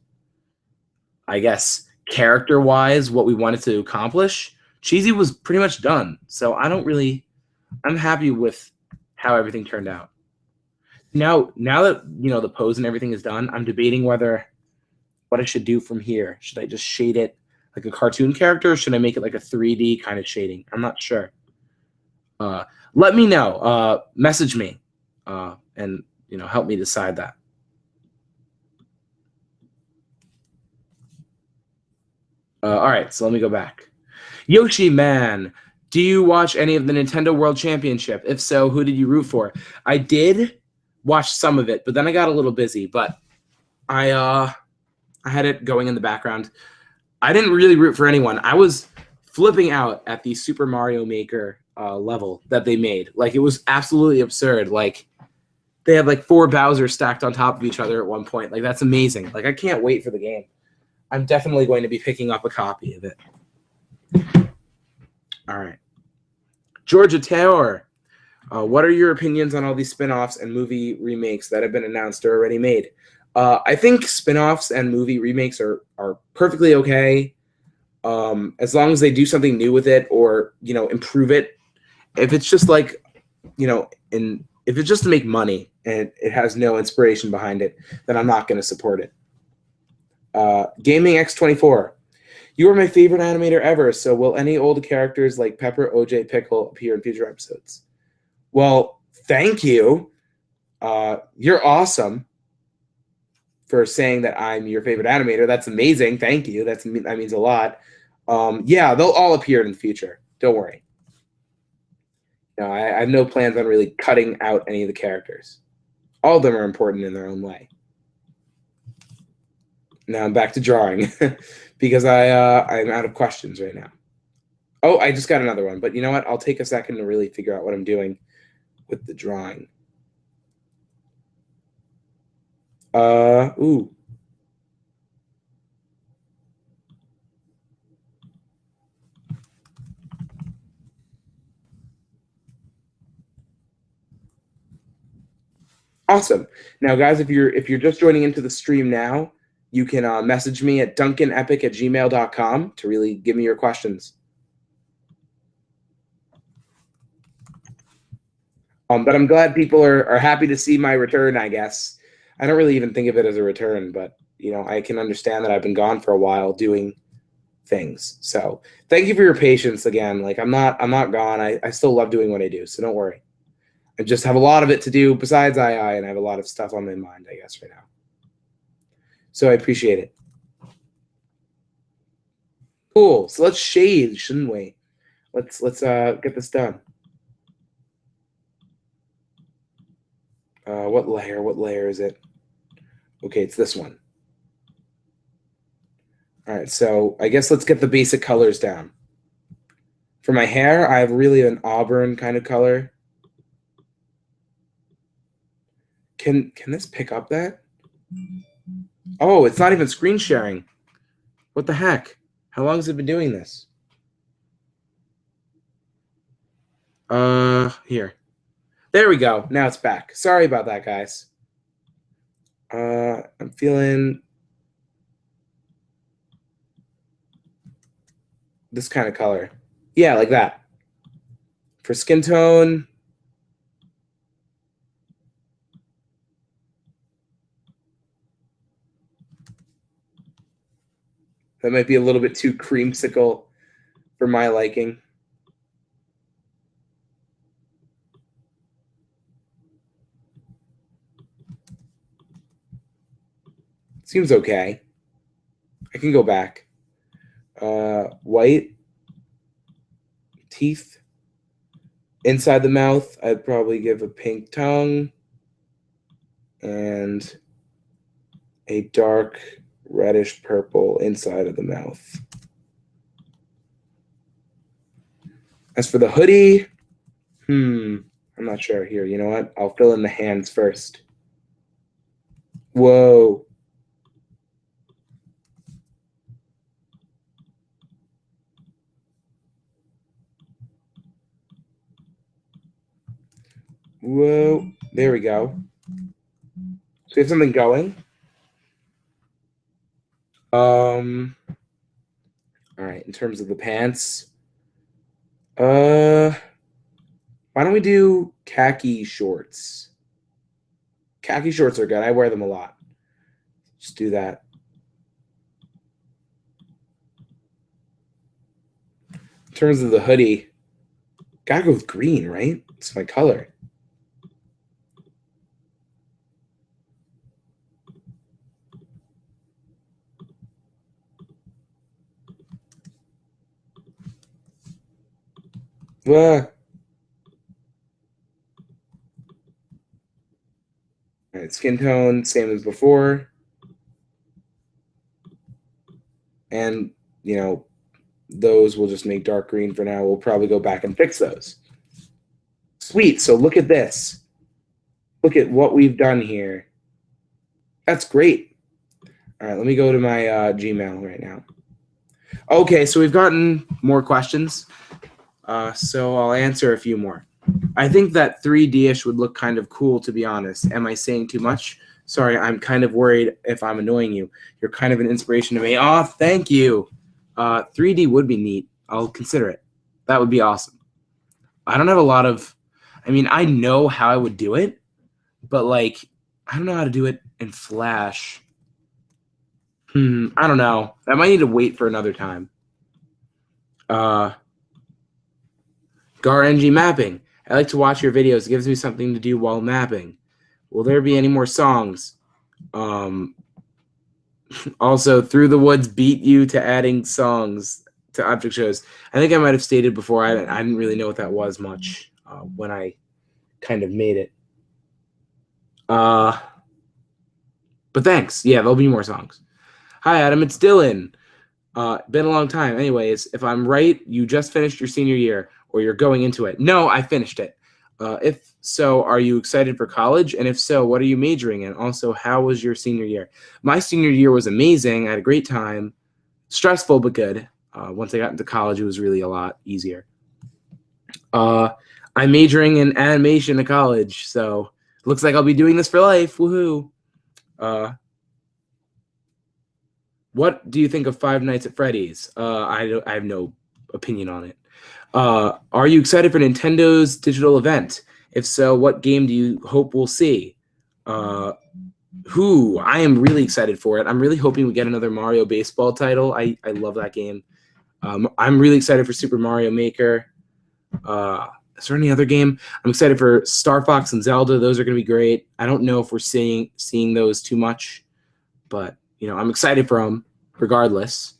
I guess, character-wise, what we wanted to accomplish, Cheesy was pretty much done. So I'm happy with how everything turned out. Now that the pose and everything is done, I'm debating what I should do from here. Should I just shade it like a cartoon character, or should I make it like a 3D kind of shading? I'm not sure. Let me know. Message me, and help me decide that. All right, so let me go back. Yoshi Man, do you watch any of the Nintendo World Championship? If so, who did you root for? I did watch some of it, but then I got a little busy. But I had it going in the background. I didn't really root for anyone. I was flipping out at the Super Mario Maker level that they made. Like, it was absolutely absurd. Like, they had like 4 Bowsers stacked on top of each other at one point. Like, that's amazing. Like, I can't wait for the game. I'm definitely going to be picking up a copy of it. All right. Georgia Taylor, what are your opinions on all these spin-offs and movie remakes that have been announced or already made? I think spin-offs and movie remakes are perfectly okay, as long as they do something new with it or improve it. If it's just like if it's just to make money and it has no inspiration behind it, then I'm not going to support it. Gaming X24, you are my favorite animator ever. So will any old characters like Pepper, OJ, Pickle appear in future episodes? Well, thank you. You're awesome for saying that I'm your favorite animator. That's amazing. Thank you. That means a lot. Yeah, they'll all appear in the future. Don't worry. No, I have no plans on really cutting out any of the characters. All of them are important in their own way. Now I'm back to drawing because I'm out of questions right now. Oh, I just got another one. But you know what? I'll take a second to really figure out what I'm doing with the drawing. Ooh. Awesome. Now, guys, if you're just joining into the stream now, you can message me at duncanepic@gmail.com to really give me your questions. But I'm glad people are happy to see my return, I guess. I don't really even think of it as a return, but I can understand that I've been gone for a while doing things. So thank you for your patience again. Like, I'm not gone. I still love doing what I do, so don't worry. I just have a lot of it to do besides II, and I have a lot of stuff on my mind, I guess, right now. So I appreciate it. Cool. So let's shade, shouldn't we? Let's get this done. What layer? What layer is it? Okay, it's this one. All right, so I guess let's get the basic colors down. For my hair, I have really an auburn kind of color. Can this pick up that? Oh, it's not even screen sharing. What the heck? How long has it been doing this? Here. There we go. Now it's back. Sorry about that, guys. I'm feeling this kind of color. Yeah, like that. For skin tone, that might be a little bit too creamsicle for my liking. Seems okay. I can go back. White teeth. Inside the mouth, I'd probably give a pink tongue and a dark reddish purple inside of the mouth. As for the hoodie, I'm not sure here. You know what? I'll fill in the hands first. Whoa. Whoa. There we go. So we have something going. All right, in terms of the pants. Why don't we do khaki shorts? Khaki shorts are good. I wear them a lot. Just do that. In terms of the hoodie, gotta go with green, right? It's my color. All right, skin tone, same as before. And, those will just make dark green for now. We'll probably go back and fix those. Sweet. So look at this. Look at what we've done here. That's great. All right, let me go to my Gmail right now. Okay, so we've gotten more questions. So I'll answer a few more. I think that 3D-ish would look kind of cool, to be honest. Am I saying too much? Sorry, I'm kind of worried if I'm annoying you. You're kind of an inspiration to me. Oh, thank you. 3D would be neat. I'll consider it. That would be awesome. I don't have a lot of... I mean, I know how I would do it, but, like, I don't know how to do it in Flash. I don't know. I might need to wait for another time. GarNG mapping. I like to watch your videos. It gives me something to do while mapping. Will there be any more songs? Also, Through the Woods beat you to adding songs to object shows. I think I might have stated before I didn't really know what that was much when I kind of made it. But thanks. Yeah, there'll be more songs. Hi, Adam. It's Dylan. Been a long time. Anyways, if I'm right, you just finished your senior year or you're going into it. No, I finished it. If so, are you excited for college? And if so, what are you majoring in? Also, how was your senior year? My senior year was amazing. I had a great time. Stressful, but good. Once I got into college, it was really a lot easier. I'm majoring in animation at college, so looks like I'll be doing this for life. Woohoo! What do you think of Five Nights at Freddy's? I have no opinion on it. Are you excited for Nintendo's digital event? If so, what game do you hope we'll see? I am really excited for it. I'm really hoping we get another Mario baseball title. I love that game. I'm really excited for Super Mario Maker. Is there any other game? I'm excited for Star Fox and Zelda. Those are going to be great. I don't know if we're seeing those too much, but I'm excited for them regardless.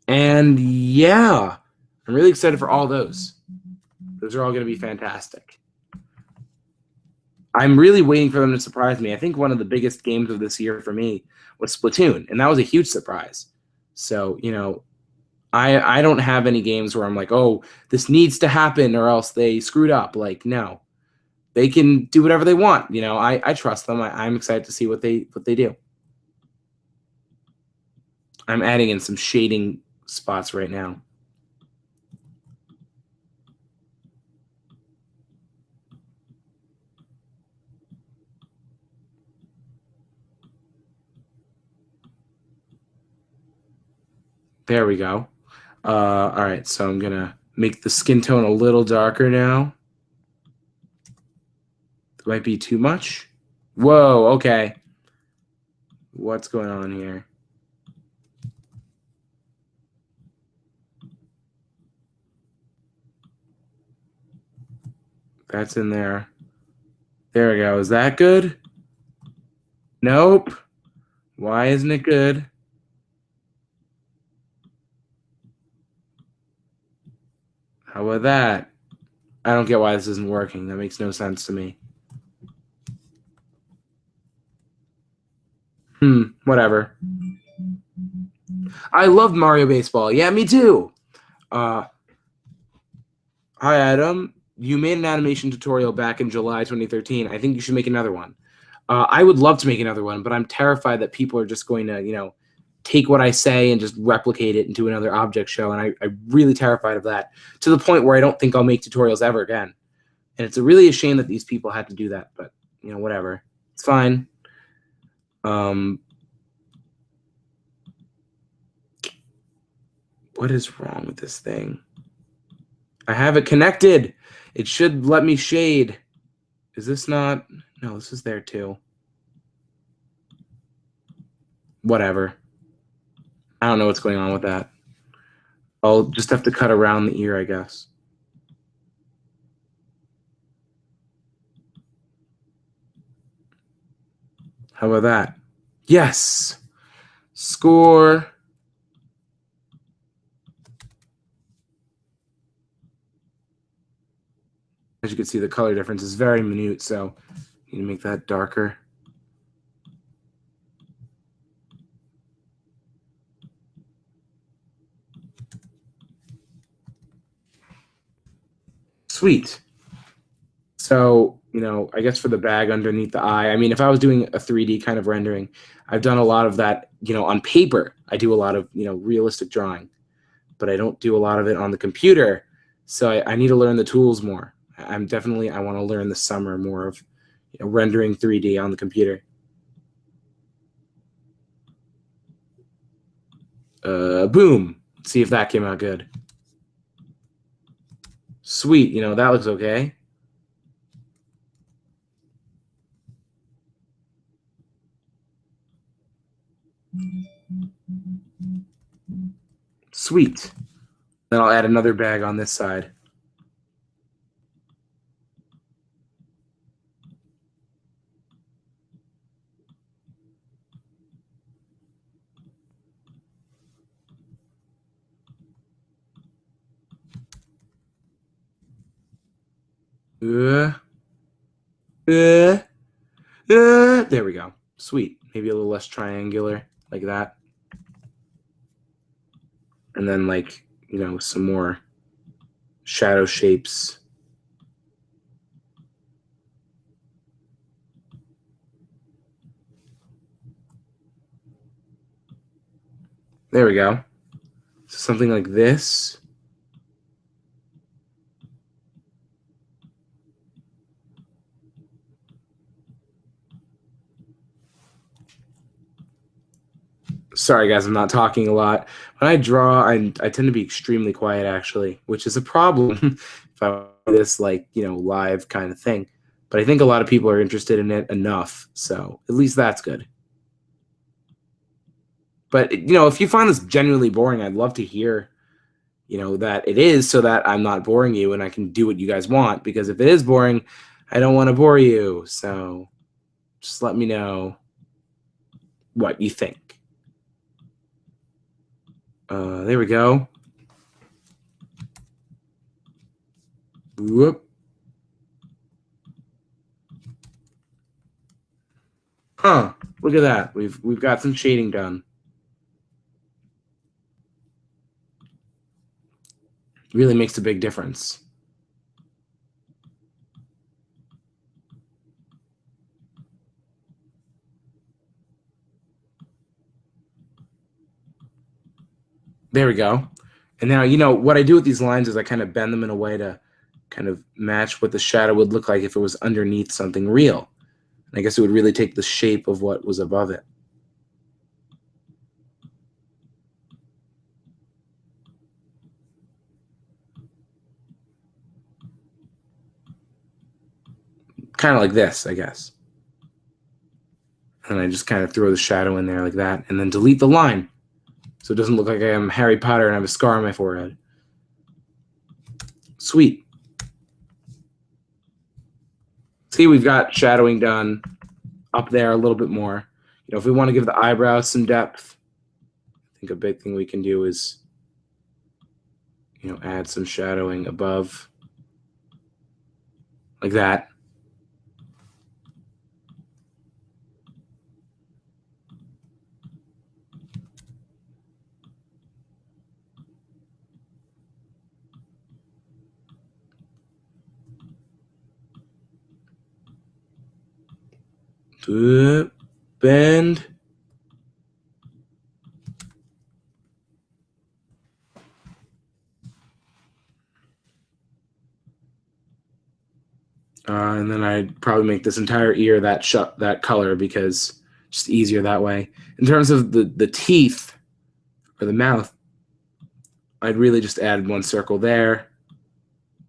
And yeah, I'm really excited for all those. Those are all going to be fantastic. I'm really waiting for them to surprise me. I think one of the biggest games of this year for me was Splatoon, and that was a huge surprise. So, I don't have any games where I'm like, oh, this needs to happen or else they screwed up. Like, no. They can do whatever they want. I trust them. I'm excited to see what they do. I'm adding in some shading spots right now. There we go. All right, so I'm gonna Make the skin tone a little darker now. That might be too much. Whoa, okay. What's going on here? That's in there. There we go. Is that good? Nope. Why isn't it good? How about that? I don't get why this isn't working. That makes no sense to me. Whatever. I love Mario Baseball. Yeah, me too. Hi, Adam. You made an animation tutorial back in July 2013. I think you should make another one. I would love to make another one, but I'm terrified that people are just going to, take what I say and just replicate it into another object show. And I'm really terrified of that, to the point where I don't think I'll make tutorials ever again. And it's really a shame that these people had to do that, but, whatever. It's fine. What is wrong with this thing? I have it connected. It should let me shade. Is this not? No, this is there too. Whatever. I don't know what's going on with that. I'll just have to cut around the ear, I guess. How about that? Yes. Score. As you can see, the color difference is very minute, so you need to make that darker. Sweet. So, I guess for the bag underneath the eye, I mean, if I was doing a 3D kind of rendering, I've done a lot of that, on paper. I do a lot of, realistic drawing, but I don't do a lot of it on the computer. So I need to learn the tools more. I want to learn this summer more of rendering 3D on the computer. Boom. Let's see if that came out good. Sweet. That looks okay. Sweet. Then I'll add another bag on this side. There we go. Sweet. Maybe a little less triangular, like that. And then, some more shadow shapes. There we go. So something like this. Sorry, guys, I'm not talking a lot. When I draw, I tend to be extremely quiet, actually, which is a problem if I do this, live kind of thing. But I think a lot of people are interested in it enough, so at least that's good. But, if you find this genuinely boring, I'd love to hear, that it is, so that I'm not boring you and I can do what you guys want. Because if it is boring, I don't want to bore you. So just let me know what you think. There we go. Whoop. Huh. Look at that. We've got some shading done. Really makes a big difference. There we go. And now, what I do with these lines is I kind of bend them in a way to kind of match what the shadow would look like if it was underneath something real. And I guess it would really take the shape of what was above it. kind of like this, I guess. And I just kind of throw the shadow in there like that, and then delete the line, so it doesn't look like I am Harry Potter and I have a scar on my forehead. Sweet. See, we've got shadowing done up there a little bit more. You know, if we want to give the eyebrows some depth, I think a big thing we can do is, you know, add some shadowing above, like that. Bend. And then I'd probably make this entire ear that color, because just easier that way. In terms of the teeth or the mouth, I'd really just add one circle there,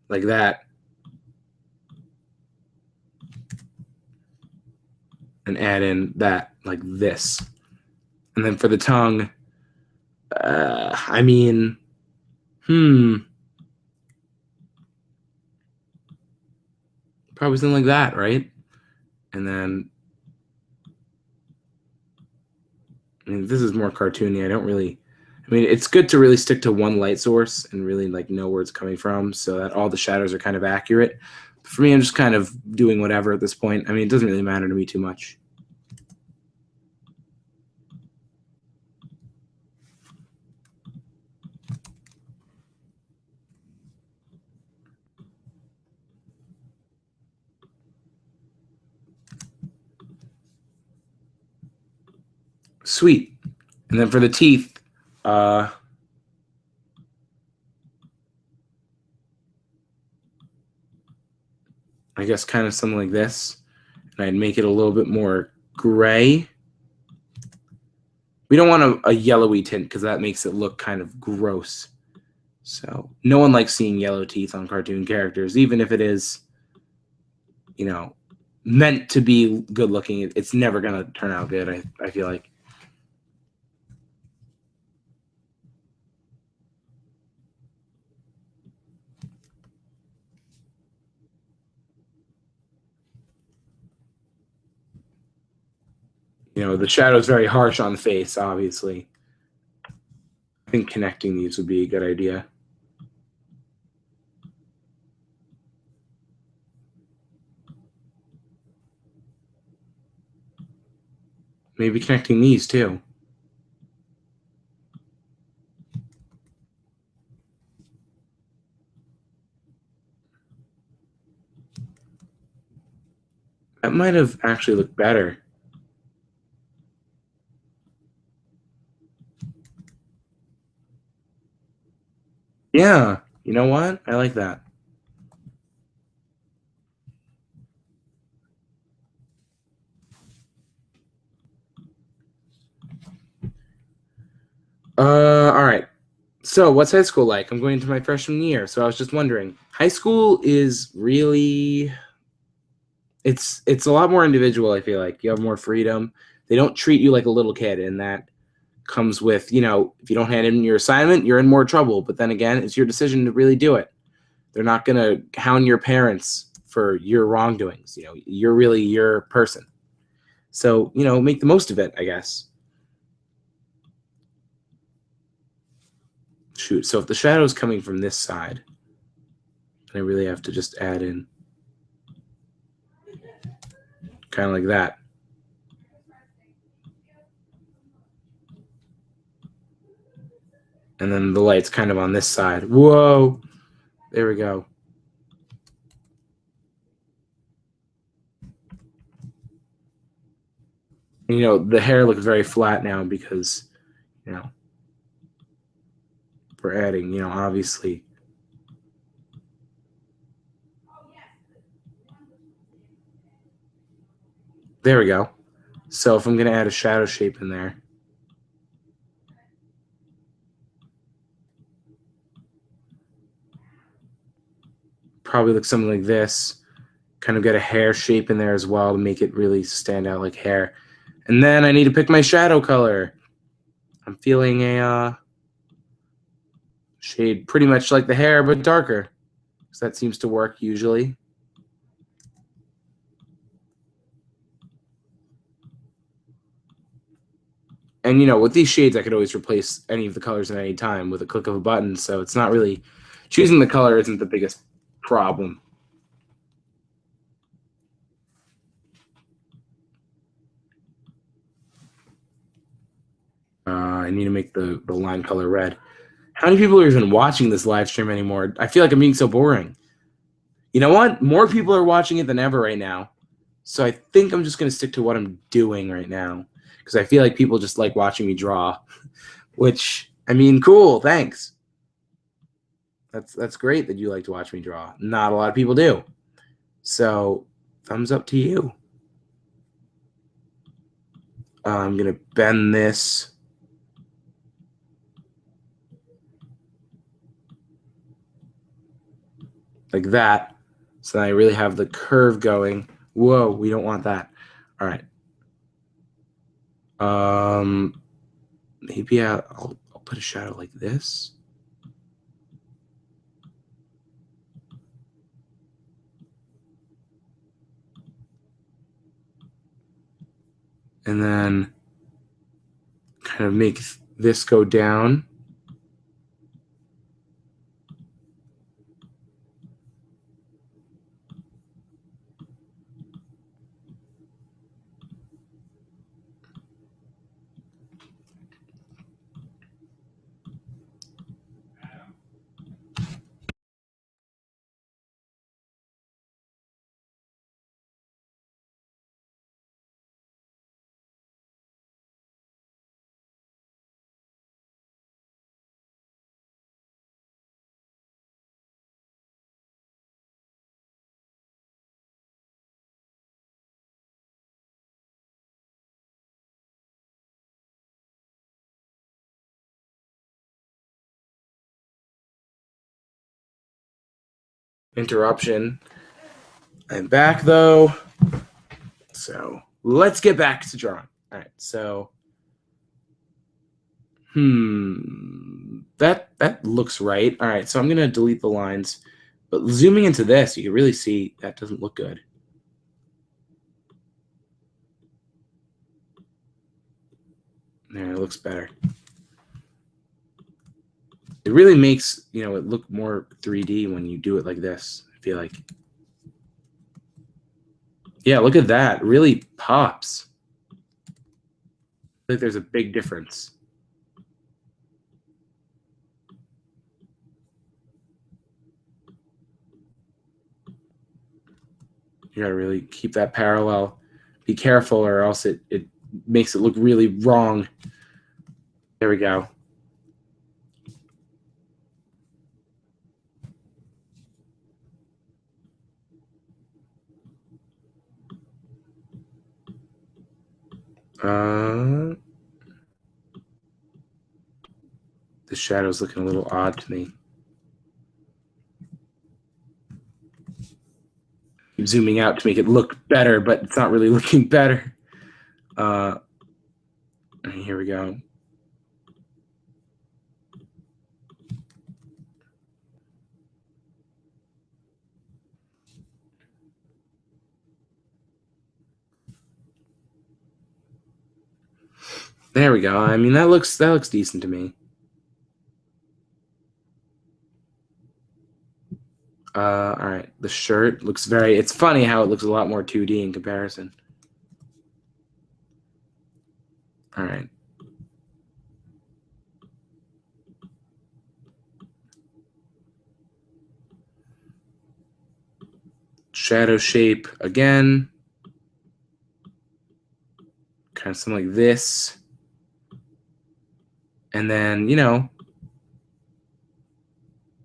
like that, and add in that like this. And then for the tongue, I mean, probably something like that, right? And then, I mean, this is more cartoony. I mean, it's good to really stick to one light source and really like know where it's coming from, so that all the shadows are kind of accurate. For me, I'm just kind of doing whatever at this point. I mean, it doesn't really matter to me too much. Sweet. And then for the teeth, I guess kind of something like this. And I'd make it a little bit more gray. We don't want a yellowy tint, because that makes it look kind of gross. So no one likes seeing yellow teeth on cartoon characters, even if it is, you know, meant to be good looking. It's never going to turn out good, I feel like. You know, the shadow is very harsh on the face, obviously. I think connecting these would be a good idea. Maybe connecting these too. That might have actually looked better. Yeah, you know what? I like that. All right. So, what's high school like? I'm going into my freshman year, so I was just wondering. High school is really, it's a lot more individual, I feel like. You have more freedom. They don't treat you like a little kid, and that comes with, you know, if you don't hand in your assignment, you're in more trouble. But then again, it's your decision to really do it. They're not going to hound your parents for your wrongdoings. You know, you're really your person. So, you know, make the most of it, I guess. Shoot. So if the shadow is coming from this side, I really have to just add in kind of like that. And then the light's kind of on this side. Whoa. There we go. And, you know, the hair looks very flat now because, you know, we're adding, you know, obviously. There we go. So if I'm going to add a shadow shape in there, probably look something like this. Kind of get a hair shape in there as well to make it really stand out like hair. And then I need to pick my shadow color. I'm feeling a shade pretty much like the hair, but darker. So that seems to work usually. And, you know, with these shades, I could always replace any of the colors at any time with a click of a button. So it's not really, choosing the color isn't the biggest problem. I need to make the line color red. How many people are even watching this live stream anymore? I feel like I'm being so boring. You know what? More people are watching it than ever right now. So I think I'm just going to stick to what I'm doing right now. Because I feel like people just like watching me draw. Which, I mean, cool, thanks. That's great that you like to watch me draw. Not a lot of people do. So, thumbs up to you. I'm going to bend this. Like that. So I really have the curve going. Whoa, we don't want that. All right. Maybe I'll put a shadow like this. And then kind of make this go down. Interruption. I'm back though. So let's get back to drawing. All right. So, that looks right. All right. So I'm gonna delete the lines, but zooming into this, you can really see that doesn't look good. There, it looks better. It really makes, you know, it look more 3D when you do it like this, I feel like. Yeah, look at that. It really pops. I feel like there's a big difference. You gotta really keep that parallel. Be careful or else it makes it look really wrong. There we go. The shadow's looking a little odd to me. Keep zooming out to make it look better, but it's not really looking better. Here we go. There we go. I mean, that looks decent to me. All right. The shirt looks it's funny how it looks a lot more 2D in comparison. All right. Shadow shape again. Kind of something like this. And then, you know,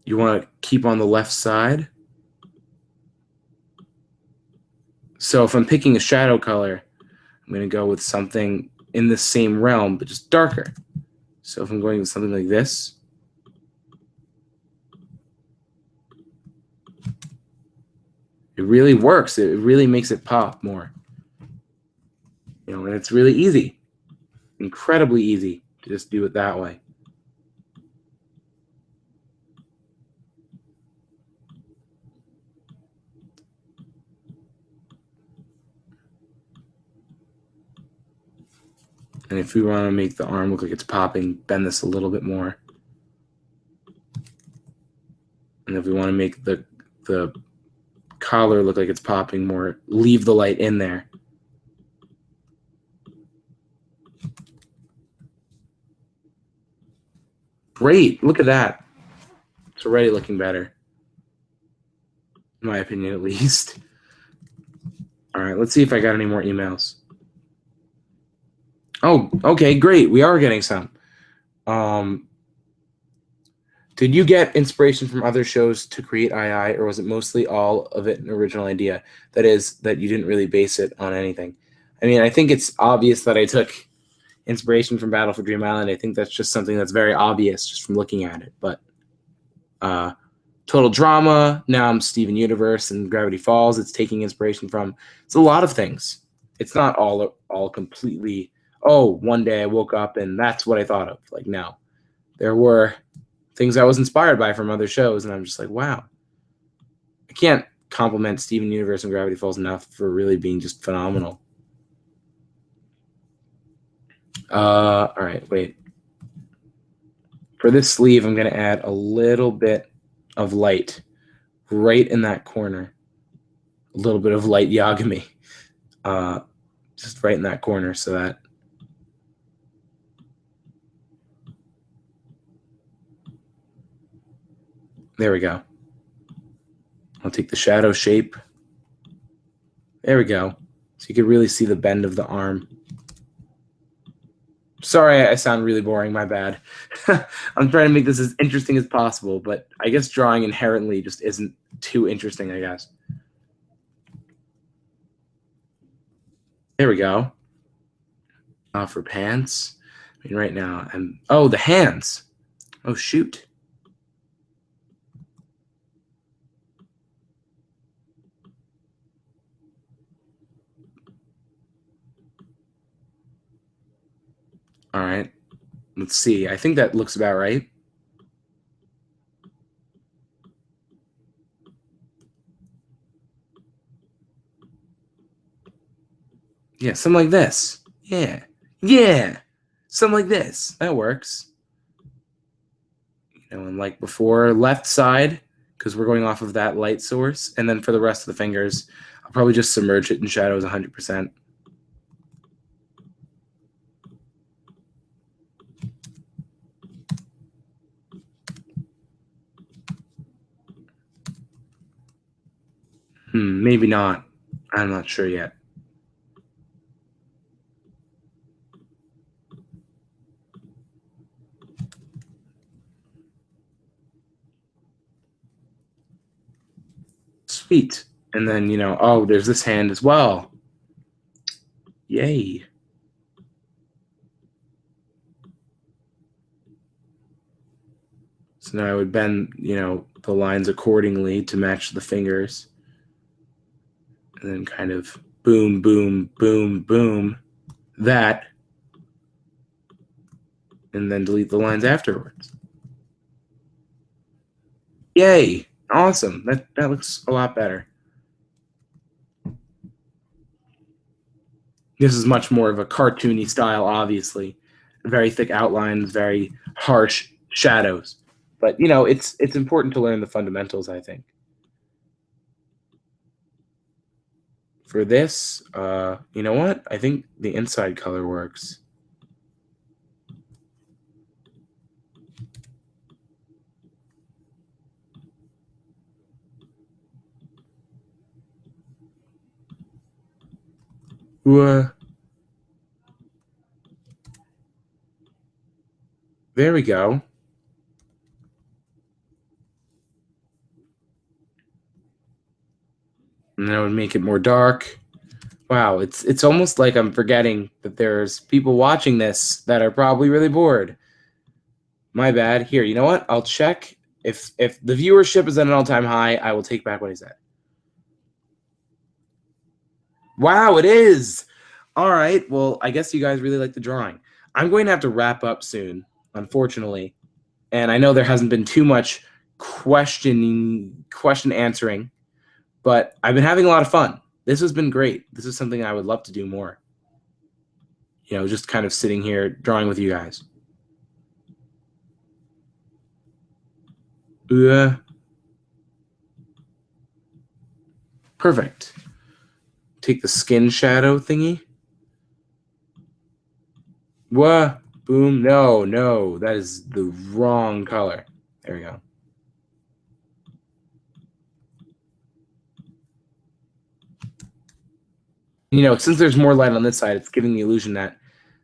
you want to keep on the left side. So if I'm picking a shadow color, I'm going to go with something in the same realm, but just darker. So if I'm going with something like this, It really works. It really makes it pop more. And it's really easy. Incredibly easy to just do it that way. And if we want to make the arm look like it's popping, bend this a little bit more. And if we want to make the collar look like it's popping more, leave the light in there. Great. Look at that. It's already looking better. In my opinion, at least. All right, let's see if I got any more emails. Oh, okay, great. We are getting some. Did you get inspiration from other shows to create II, or was it mostly all of it an original idea? That is, that you didn't really base it on anything. I mean, I think it's obvious that I took inspiration from Battle for Dream Island. I think that's just something that's very obvious just from looking at it. But Total Drama, now I'm Steven Universe, and Gravity Falls, it's taking inspiration from. It's a lot of things. It's not all completely, oh, one day I woke up and that's what I thought of. Like, no. There were things I was inspired by from other shows, and I'm just like, wow. I can't compliment Steven Universe and Gravity Falls enough for really being just phenomenal. All right, wait. For this sleeve, I'm going to add a little bit of light right in that corner. A little bit of light Yagami. Just right in that corner so that there we go. I'll take the shadow shape. There we go. So you can really see the bend of the arm. Sorry, I sound really boring. My bad. I'm trying to make this as interesting as possible, but I guess drawing inherently just isn't too interesting, I guess. There we go. For pants. I mean, right now, oh, the hands. Oh, shoot. All right, let's see. I think that looks about right. Yeah, something like this. Yeah. Yeah. Something like this. That works. And like before, left side, because we're going off of that light source. And then for the rest of the fingers, I'll probably just submerge it in shadows 100%. Maybe not. I'm not sure yet. Sweet. And then, oh, there's this hand as well. Yay. So now I would bend, the lines accordingly to match the fingers. And then kind of boom, boom, boom, boom, that. And then delete the lines afterwards. Yay. Awesome. That looks a lot better. This is much more of a cartoony style, obviously. Very thick outlines, very harsh shadows. But, it's important to learn the fundamentals, I think. For this, you know what? I think the inside color works. There we go. And that would make it more dark. Wow, it's almost like I'm forgetting that there's people watching this that are probably really bored. My bad. Here, you know what? I'll check. If the viewership is at an all-time high, I will take back what I said. Wow, it is. All right. Well, I guess you guys really like the drawing. I'm going to have to wrap up soon, unfortunately. And I know there hasn't been too much question answering, but I've been having a lot of fun. This has been great. This is something I would love to do more. You know, just kind of sitting here drawing with you guys. Perfect. Take the skin shadow thingy. What? Boom. No, no. That is the wrong color. There we go. You know, since there's more light on this side, it's giving the illusion that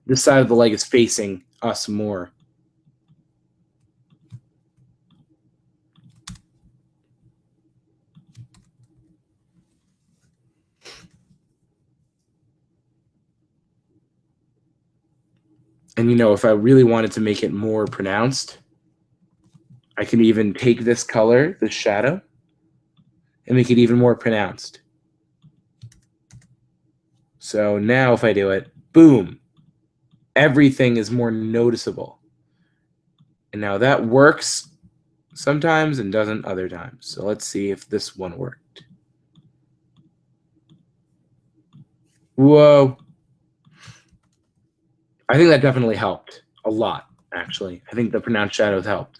this side of the leg is facing us more. And, you know, if I really wanted to make it more pronounced, I can even take this color, this shadow, and make it even more pronounced. So now if I do it, boom, everything is more noticeable. And now that works sometimes and doesn't other times. So let's see if this one worked. Whoa. I think that definitely helped a lot, actually. I think the pronounced shadows helped.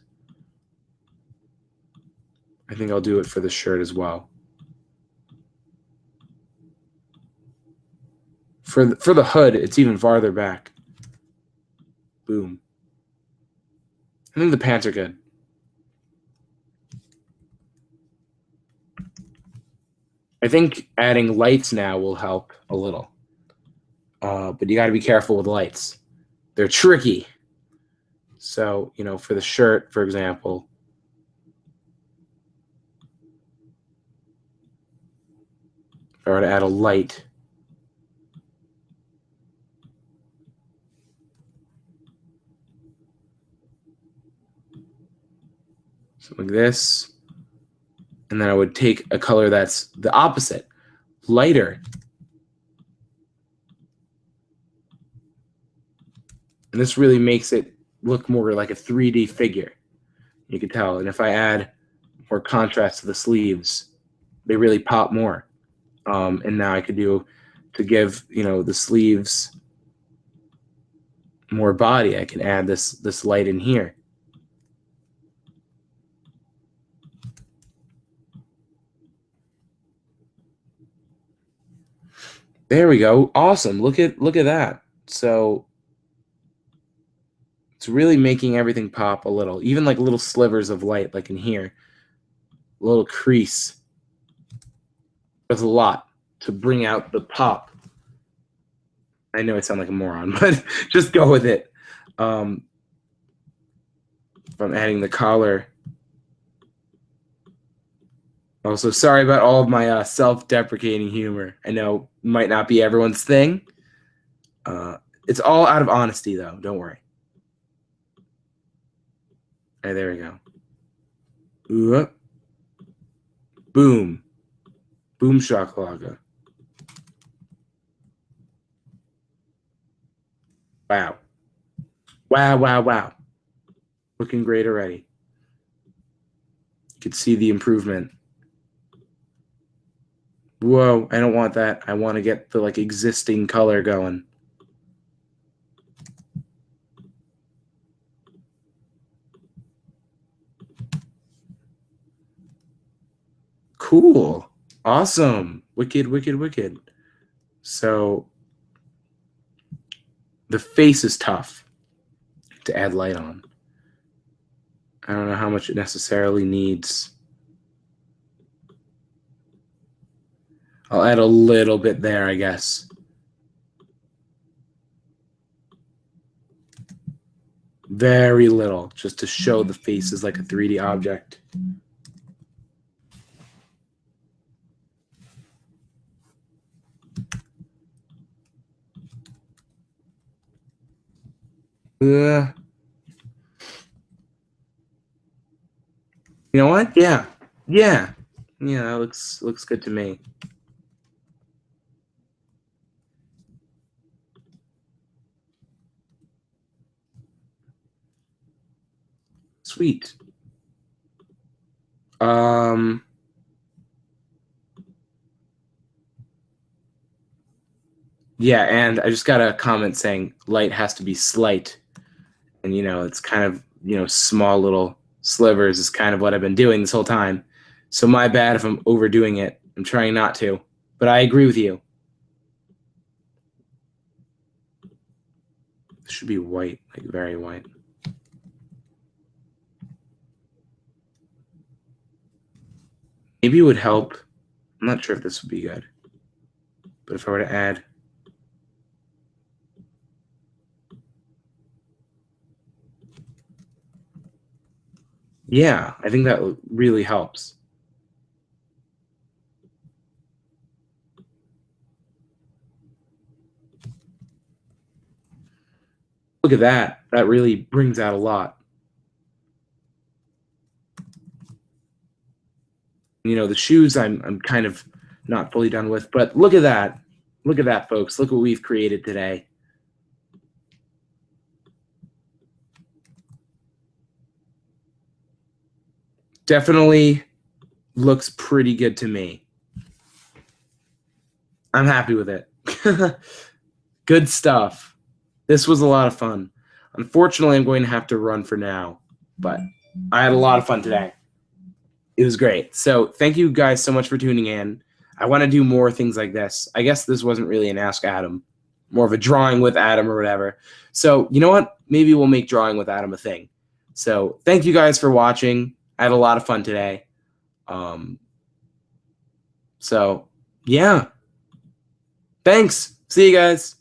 I think I'll do it for the shirt as well. For the hood, it's even farther back. Boom. I think the pants are good. I think adding lights now will help a little. But you got to be careful with lights. They're tricky. So, you know, for the shirt, for example, if I were to add a light, something like this, and then I would take a color that's the opposite, lighter. And this really makes it look more like a 3D figure. You can tell. And if I add more contrast to the sleeves, they really pop more. And now I could do, to give, you know, the sleeves more body, I can add this light in here. There we go. Awesome. Look at that. So it's really making everything pop a little, even like little slivers of light, like in here, a little crease. Does a lot to bring out the pop. I know I sound like a moron, but just go with it. If I'm adding the collar. Also, sorry about all of my self-deprecating humor. I know it might not be everyone's thing. It's all out of honesty, though. Don't worry. All right, there we go. Ooh, boom. Boom shakalaka. Wow. Wow, wow, wow. Looking great already. You could see the improvement. Whoa, I don't want that. I want to get the like existing color going. Cool. Awesome. Wicked, wicked, wicked. So the face is tough to add light on. I don't know how much it necessarily needs. I'll add a little bit there, I guess. Very little, just to show the face is like a 3D object. You know what? Yeah. Yeah. Yeah, that looks good to me. Sweet. Yeah, and I just got a comment saying light has to be slight. And, it's kind of, small little slivers is kind of what I've been doing this whole time. So my bad if I'm overdoing it. I'm trying not to. But I agree with you. This should be white, like very white. Maybe it would help. I'm not sure if this would be good. But if I were to add... Yeah, I think that really helps. Look at that. That really brings out a lot. The shoes I'm kind of not fully done with, but look at that. Look at that, folks. Look what we've created today. Definitely looks pretty good to me. I'm happy with it. Good stuff. This was a lot of fun. Unfortunately, I'm going to have to run for now, but I had a lot of fun today. It was great. So thank you guys so much for tuning in. I want to do more things like this. I guess this wasn't really an Ask Adam, more of a drawing with Adam or whatever. So you know what? Maybe we'll make drawing with Adam a thing. So thank you guys for watching. I had a lot of fun today. So yeah. Thanks. See you guys.